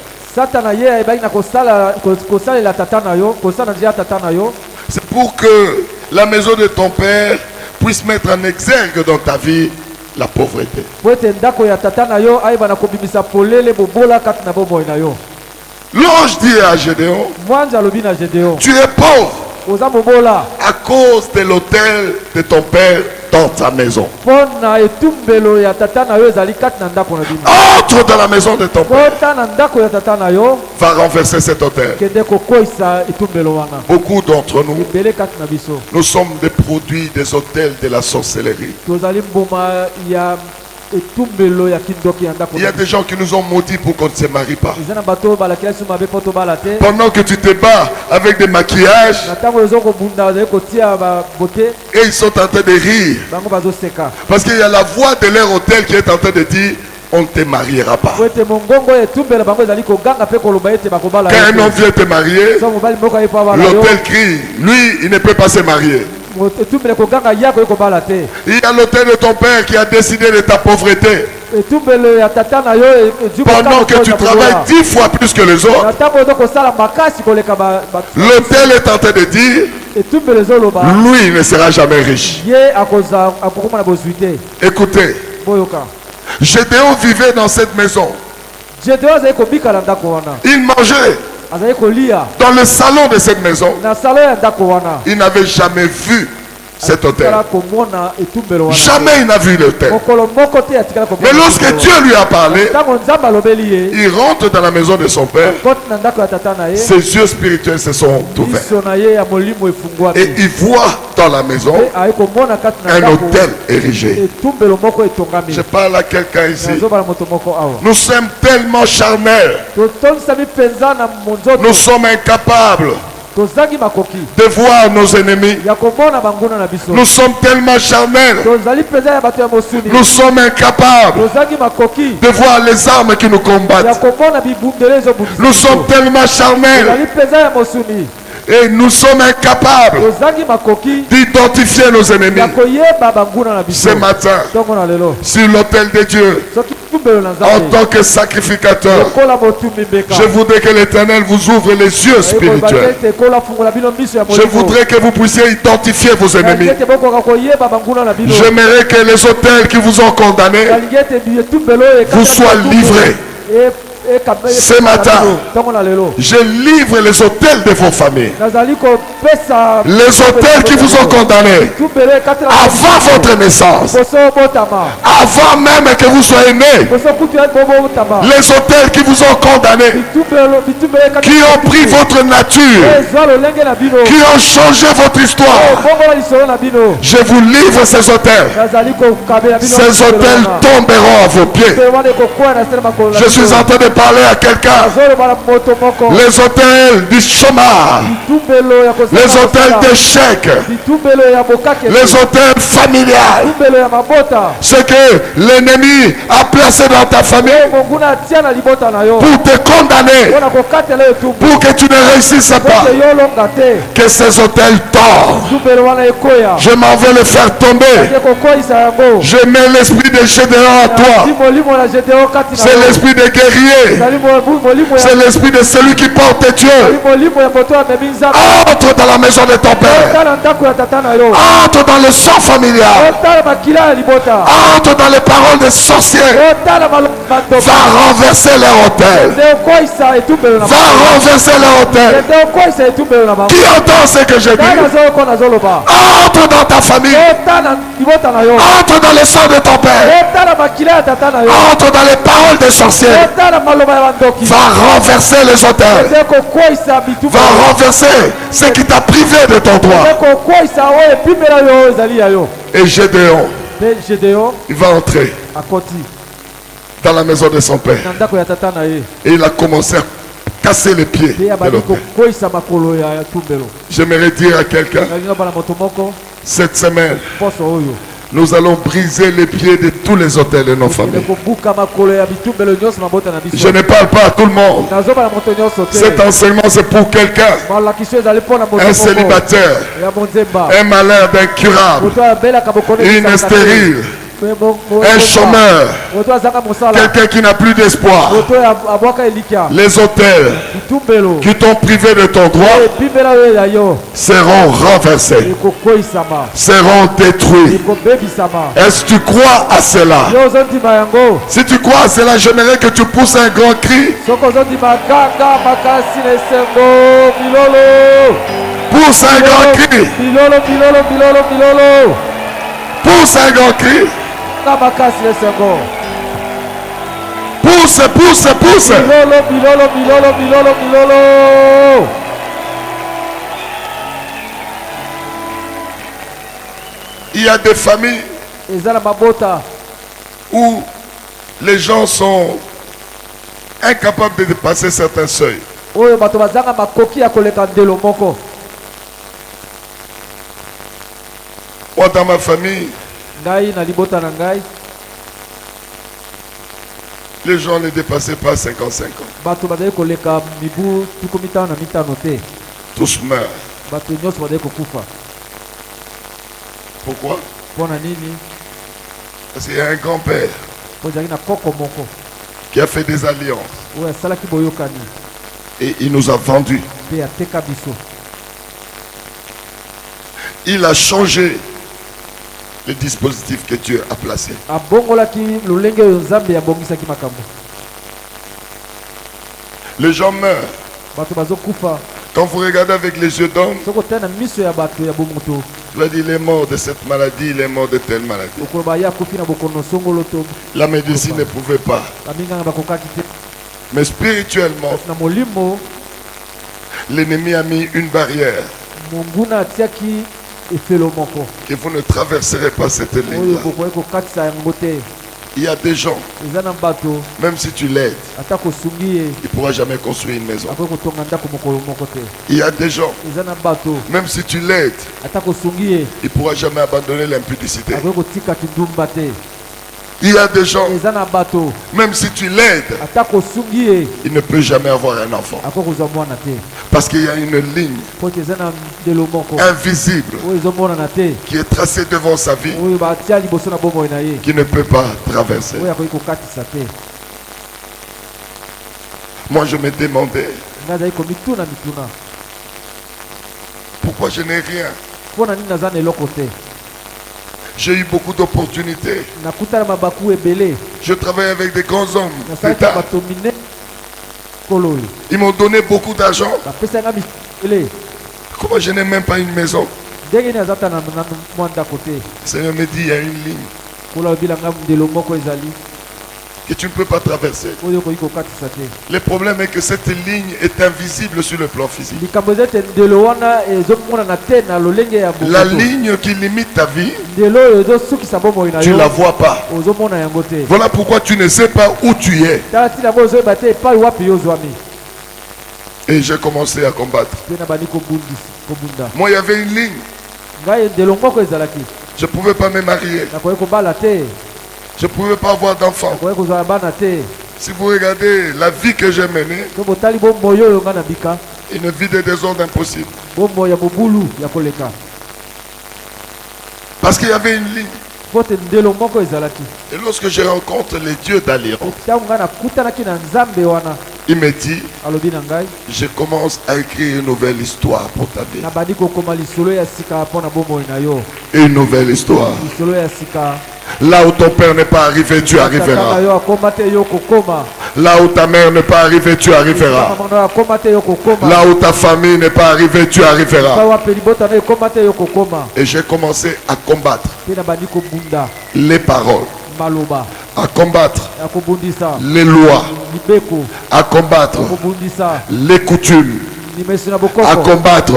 C'est pour que la maison de ton père puisse mettre en exergue dans ta vie la pauvreté. L'ange dit à Gédéon, tu es pauvre à cause de l'autel de ton père dans ta maison. Entre dans la maison de ton père. Va renverser cet autel. Beaucoup d'entre nous, nous sommes des produits des autels de la sorcellerie. Il y a des gens qui nous ont maudits pour qu'on ne se marie pas. Pendant que tu te bats avec des maquillages, et ils sont en train de rire. Parce qu'il y a la voix de leur hôtel qui est en train de dire, on ne te mariera pas. Quand un homme vient te marier, l'hôtel crie, lui il ne peut pas se marier. Il y a l'autel de ton père qui a décidé de ta pauvreté. Pendant que tu travailles 10 fois plus que les autres, l'autel est en train de dire, lui il ne sera jamais riche. Écoutez, Gédéon vivait dans cette maison. Il mangeait dans le salon de cette maison. Il n'avait jamais vu cet hôtel. Jamais il n'a vu l'hôtel. Mais lorsque Dieu lui a parlé, il rentre dans la maison de son père. Ses yeux spirituels se sont ouverts. Et il voit dans la maison un hôtel érigé. Je parle à quelqu'un ici. Nous sommes tellement charnels. Nous sommes incapables de voir nos ennemis. Nous sommes tellement charnels. Nous sommes incapables de voir les armes qui nous combattent. Nous sommes tellement charnels. Et nous sommes incapables d'identifier nos ennemis. Ce matin, sur l'autel de Dieu, en tant que sacrificateur, je voudrais que l'Éternel vous ouvre les yeux spirituels. Je voudrais que vous puissiez identifier vos ennemis. J'aimerais que les autels qui vous ont condamnés vous soient livrés. Ce matin, je livre les autels de vos familles. Les autels qui vous ont condamnés avant votre naissance, avant même que vous soyez nés. Les autels qui vous ont condamnés, qui ont pris votre nature, qui ont changé votre histoire. Je vous livre ces autels. Ces autels tomberont à vos pieds. Je suis en train de parler à quelqu'un. Les hôtels du chômage, les hôtels d'échec, les hôtels familiales, ce que l'ennemi a placé dans ta famille pour te condamner, pour que tu ne réussisses pas, que ces hôtels tombent. Je m'en vais le faire tomber. Je mets l'esprit de Gédéon à toi. C'est l'esprit de guerrier. C'est l'esprit de celui qui porte Dieu. Entre dans la maison de ton père. Entre dans le sang familial. Entre dans les paroles des sorciers. Va renverser leur autel. Va renverser leur autel. Qui entend ce que je dis? Entre dans ta famille. Entre dans le sang de ton père. Entre dans les paroles des sorciers. Va renverser les autels. Va renverser ce qui t'a privé de ton droit. Et Gédéon, il va entrer dans la maison de son père. Et il a commencé à casser les pieds de l'autel. J'aimerais dire à quelqu'un, cette semaine, nous allons briser les pieds de tous les autels de nos familles. Je ne parle pas à tout le monde. Cet enseignement, c'est pour quelqu'un. Un célibataire, un malade incurable, une stérile, un chômeur, quelqu'un qui n'a plus d'espoir. Les autels qui t'ont privé de ton droit seront renversés, seront détruits. Est-ce que tu crois à cela? Si tu crois à cela, j'aimerais que tu pousses un grand cri. Pousse un grand cri. Pousse un grand cri. Pousse, pousse, pousse. Il y a des familles où les gens sont incapables de dépasser certains seuils. Moi, dans ma famille, les gens ne dépassaient pas 55 ans. Tous meurent. Pourquoi? Parce qu'il y a un grand-père qui a fait des alliances. Et il nous a vendus. Il a changé le dispositif que Dieu a placé. Les gens meurent. Quand vous regardez avec les yeux d'homme, il a dit il est mort de cette maladie, il est mort de telle maladie. La médecine ne pouvait pas. Mais spirituellement, l'ennemi a mis une barrière que vous ne traverserez pas cette ligne-là. Il y a des gens, même si tu l'aides, il ne pourra jamais construire une maison. Il y a des gens, même si tu l'aides, il ne pourra jamais abandonner l'impudicité. Il y a des gens, même si tu l'aides, il ne peut jamais avoir un enfant. Parce qu'il y a une ligne invisible qui est tracée devant sa vie, qui ne peut pas traverser. Moi, je me demandais pourquoi je n'ai rien. J'ai eu beaucoup d'opportunités. Je travaille avec des grands hommes d'État. Ils m'ont donné beaucoup d'argent. Comment je n'ai même pas une maison? Le Seigneur me dit, il y a une ligne que tu ne peux pas traverser. Le problème est que cette ligne est invisible sur le plan physique. La ligne qui limite ta vie, tu ne la vois pas. Voilà pourquoi tu ne sais pas où tu es. Et j'ai commencé à combattre. Moi, il y avait une ligne. Je ne pouvais pas me marier. Je ne pouvais pas avoir d'enfants. Si vous regardez la vie que j'ai menée, une vie de désordre impossible. Parce qu'il y avait une ligne. Et lorsque je rencontre les dieux d'Alliance, il me dit, je commence à écrire une nouvelle histoire pour ta vie. Une nouvelle histoire. Là où ton père n'est pas arrivé, tu arriveras. Là où ta mère n'est pas arrivée, tu arriveras. Là où ta famille n'est pas arrivée, tu arriveras. Et j'ai commencé à combattre les paroles, à combattre les lois, à combattre les coutumes, à combattre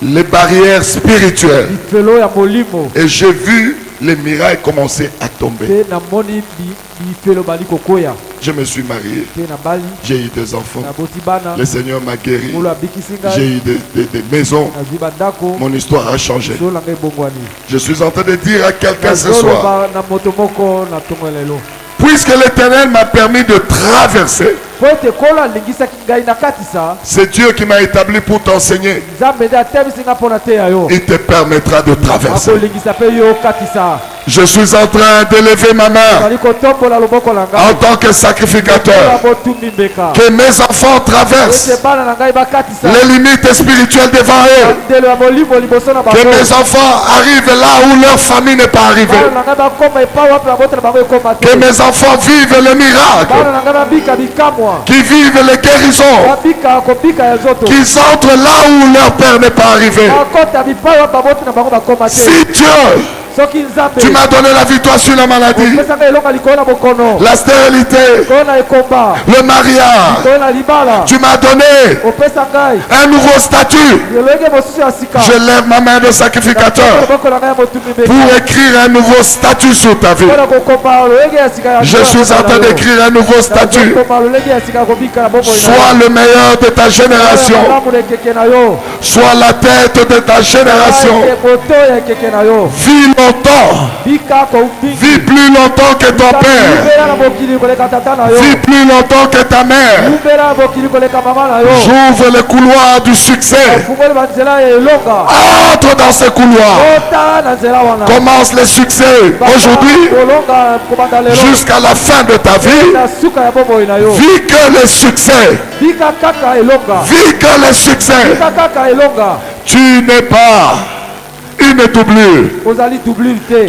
les barrières spirituelles. Et j'ai vu les miracles commencer à tomber. Je me suis marié. J'ai eu des enfants. Le Seigneur m'a guéri. J'ai eu des maisons. Mon histoire a changé. Je suis en train de dire à quelqu'un ce soir, puisque l'Éternel m'a permis de traverser, c'est Dieu qui m'a établi pour t'enseigner. Il te permettra de traverser. Je suis en train d'élever ma main en tant que sacrificateur. Que mes enfants traversent les limites spirituelles devant eux. Que mes enfants arrivent là où leur famille n'est pas arrivée. Que mes enfants vivent le miracle. Qui vivent les guérisons. Qu'ils entrent là où leur père n'est pas arrivé. Si Dieu, tu m'as donné la victoire sur la maladie, la stérilité, le mariage. Tu m'as donné un nouveau statut. Je lève ma main de sacrificateur pour écrire un nouveau statut sur ta vie. Je suis en train d'écrire un nouveau statut. Sois le meilleur de ta génération. Sois la tête de ta génération. Vis longtemps. Vis plus longtemps que ton père. Vis plus longtemps que ta mère. J'ouvre le couloir du succès. Entre dans ce couloir. Commence le succès aujourd'hui jusqu'à la fin de ta vie. Vis que le succès. Vis que le succès. Tu n'es pas une doublure.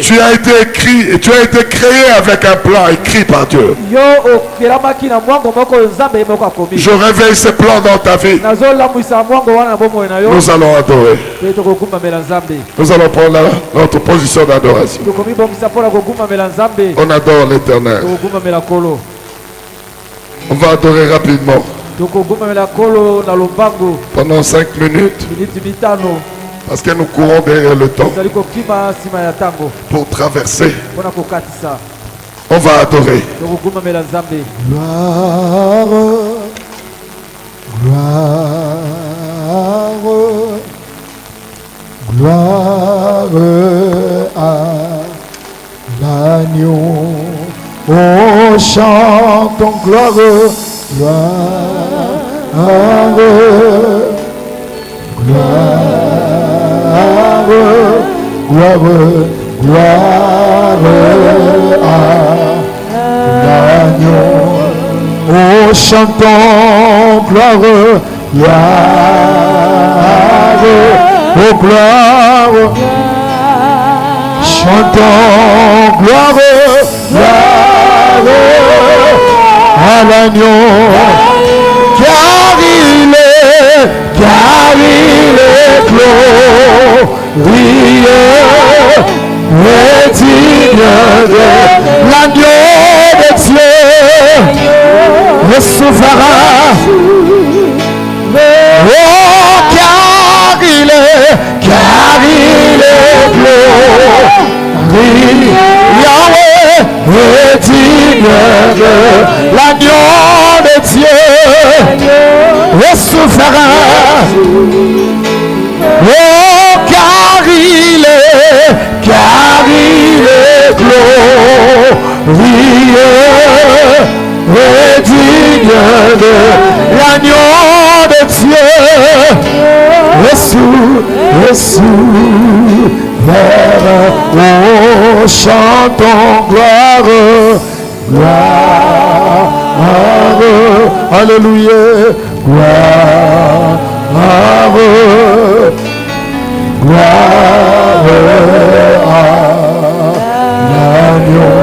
Tu as été écrit et tu as été créé avec un plan écrit par Dieu. Je réveille ce plan dans ta vie. Nous allons adorer. Nous allons prendre notre position d'adoration. On adore l'Éternel. On va adorer rapidement. Pendant 5 minutes. Parce que nous courons derrière le temps pour traverser. On va adorer. Gloire, gloire, gloire à l'agneau. Oh, chantons gloire, gloire, gloire, gloire à l'agneau. Oh, chantons gloire, oh, gloire, chantons gloire, à l'agneau, car il est glorieux et digne de l'agneau de Dieu, le souverain. Oh, car il est glorieux, Yahweh est digne de l'agneau de Dieu, le souverain. Oh, car il est glorieux et digne de l'agneau de Dieu, le souverain. Oh, chantons gloire, gloire, alléluia, gloire, gloire à l'agneau.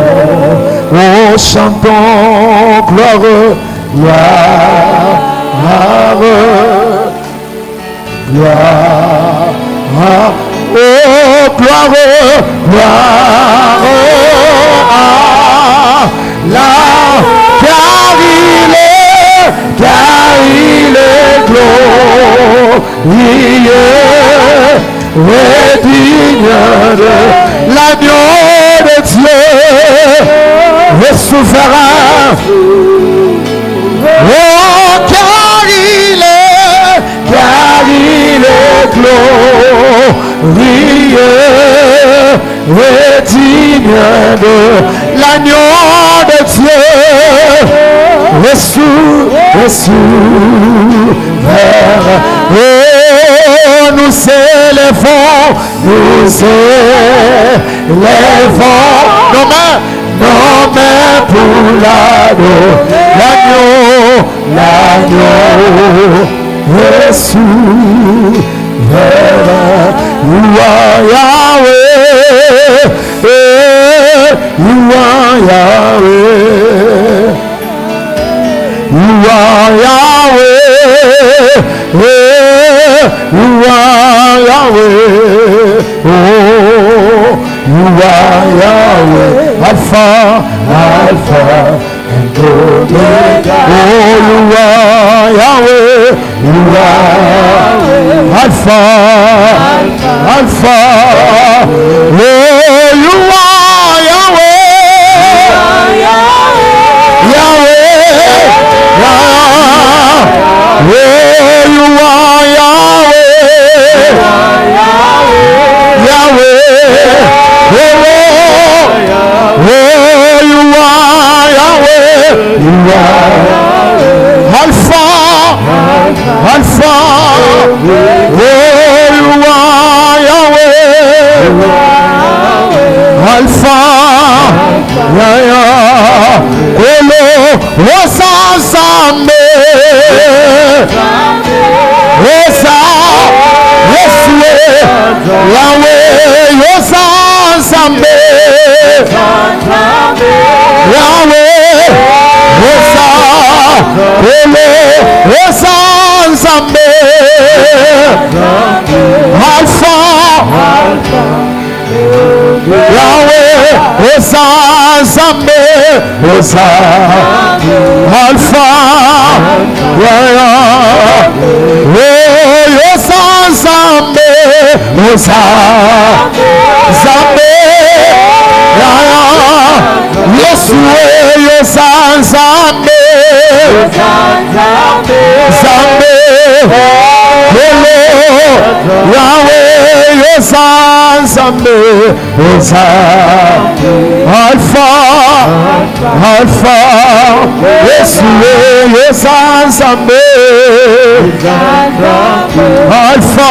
Oh, chantons gloire, gloire, gloire. Oh, gloire, gloire à la, car il est glorieux et digne de l'agneau de Dieu, le souverain. Oh, car il est glorieux et digne de l'agneau de Dieu, le souverain. Oh, nous élevons nos mains pour l'agneau, le souverain. You are Yahweh, you are Yahweh, you are Yahweh, you are Yahweh, oh, you are Yahweh, Alpha and Omega. Oh, you are Yahweh, you are Alpha. Oh, you are Yahweh, Yahweh. Oh, you are Yahweh, Yahweh. Oh, you are Yahweh, you are Alpha. Oh, you are Yahweh, Alpha. yoza Nzambe Yesu yoza Nzambe Nzambe Kolo Yahweh yoza Nzambe yoza Alpha Yesu yoza Nzambe Alpha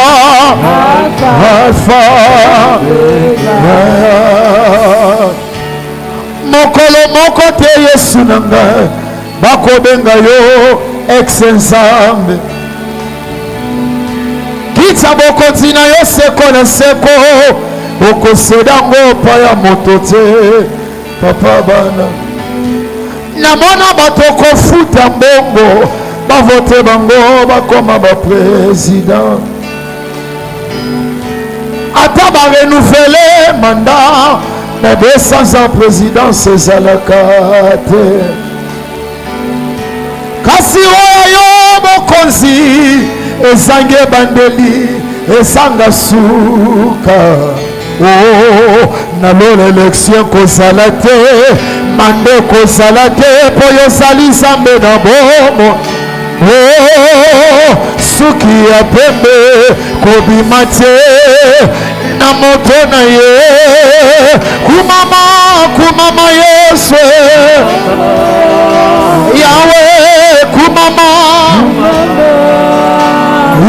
mokolo moko te Yesu nanga bakobenga yo ex-Nzambe kitsa bokonzi na yo seko na seko okosedango pa ya moto te papa bana namona bato kofuta mbongo bavote bango bakoma baprésident ata barenouveler mandat na 200 ans présidence ezalaka te kasi oyo bokonzi ezangi ebandeli ezanga suka nalola élection kozala te mande kozala te po yozali Nzambe na bomo suki ya pembe kobima te na moto na ye kumama Yesu Yahweh kumama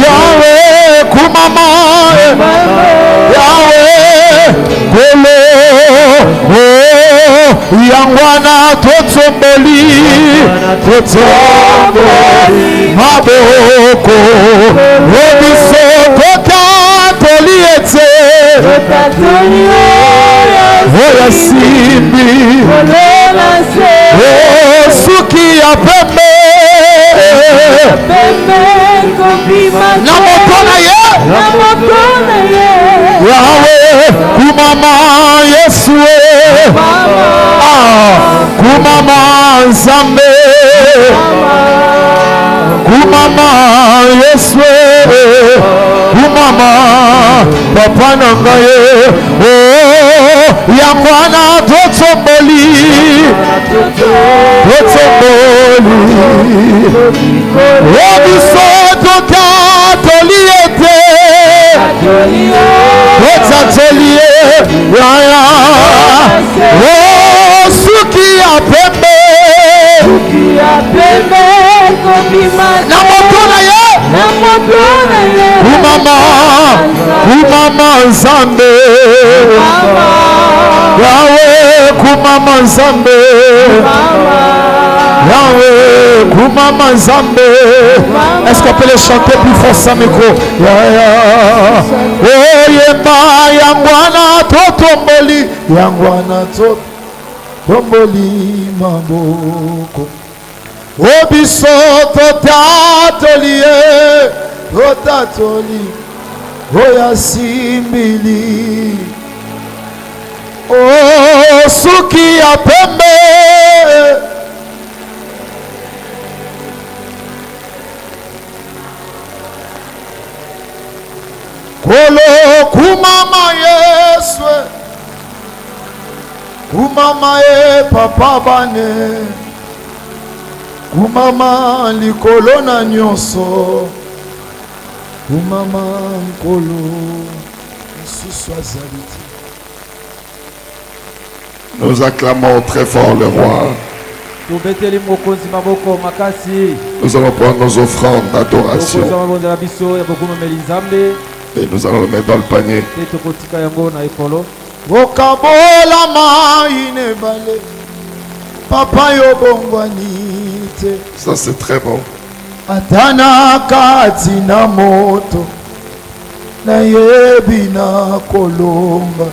Yahweh kumama Yahweh kolo yangwana totomboli maboko obiso totatoli ete oya simbi suki ya pembe na moto na ye Yahweh kumama Yesu kumama Nzambe kumama Yesu kumama papa na ngaye yangwana totomboli obiso totatoli ete totatoli yaya suki ya pembe na moto na ye kumama Nzambe Yahweh kumama Nzambe Yahweh kumama Nzambe. Est-ce qu'on peut les chanter plus fort sans micro? Oyema yangwana totomboli yangwana totomboli maboko obiso totatoli oya simbili suki ya pembe kolo kumama Yesu kumama papa bane kumama likolo na nyonso kumama nkolo susu azaliti. Nous acclamons très fort le roi. Nous allons prendre nos offrandes d'adoration et nous allons le mettre dans le panier. Ça c'est très bon. Atana katina moto na yebina kolomba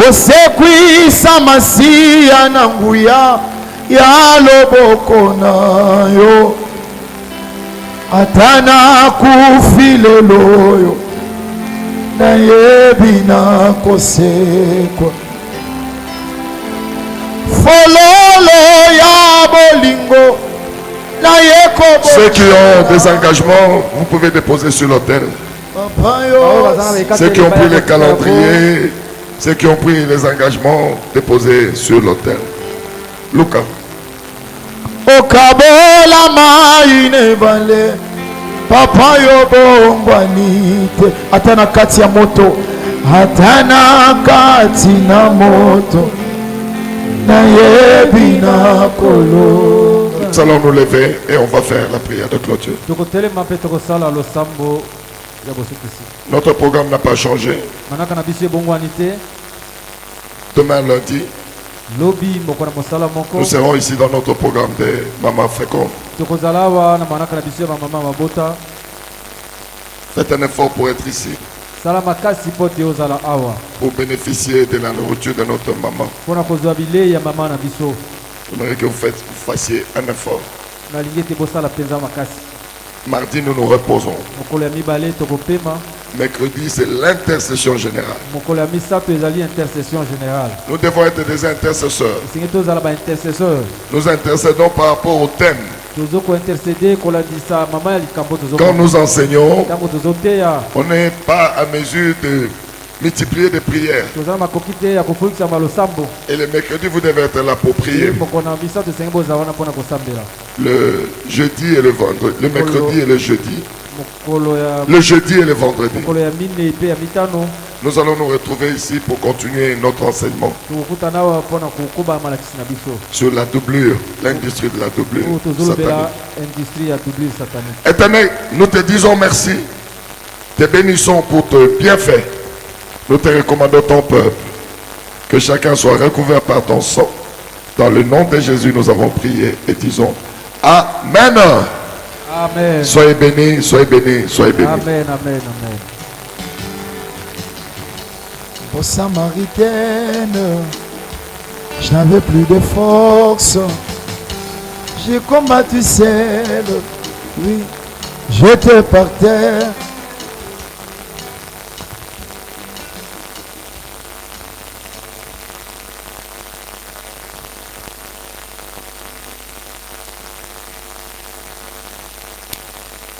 osekwisa masiya na nguya ya loboko na yo atana kufile loyo na yebina kosekwa fololo ya bolingo. Ceux qui ont des engagements, vous pouvez déposer sur l'autel. Ceux qui ont pris les calendriers, ceux qui ont pris les engagements déposés sur l'autel. Lucas. Okabola maine bale papa yobo ngwanite atana kati ya moto atana kati na moto na yebina kolo. Nous allons nous lever et on va faire la prière de clôture. Notre programme n'a pas changé. Demain lundi, nous serons ici dans notre programme de Maman Fécond. Faites un effort pour être ici, pour bénéficier de la nourriture de notre maman. J'aimerais que vous fassiez un effort. Mardi, nous nous reposons. Mercredi, c'est l'intercession générale. Nous devons être des intercesseurs. Nous intercédons par rapport au thème. Quand nous enseignons, on n'est pas à mesure de multiplier des prières. Et le mercredi, vous devez être là pour prier. Le jeudi et le vendredi. Le mercredi et le jeudi. Le jeudi et le vendredi. Nous allons nous retrouver ici pour continuer notre enseignement sur la doublure, l'industrie de la doublure satanique. Éternel, nous te disons merci, te bénissons pour tes bienfaits. Nous te recommandons ton peuple, que chacun soit recouvert par ton sang. Dans le nom de Jésus, nous avons prié et disons Amen. Amen. Soyez bénis, soyez bénis, soyez bénis. Amen, amen, amen. Ô Samaritaine, je n'avais plus de force. J'ai combattu seul, oui, j'étais par terre.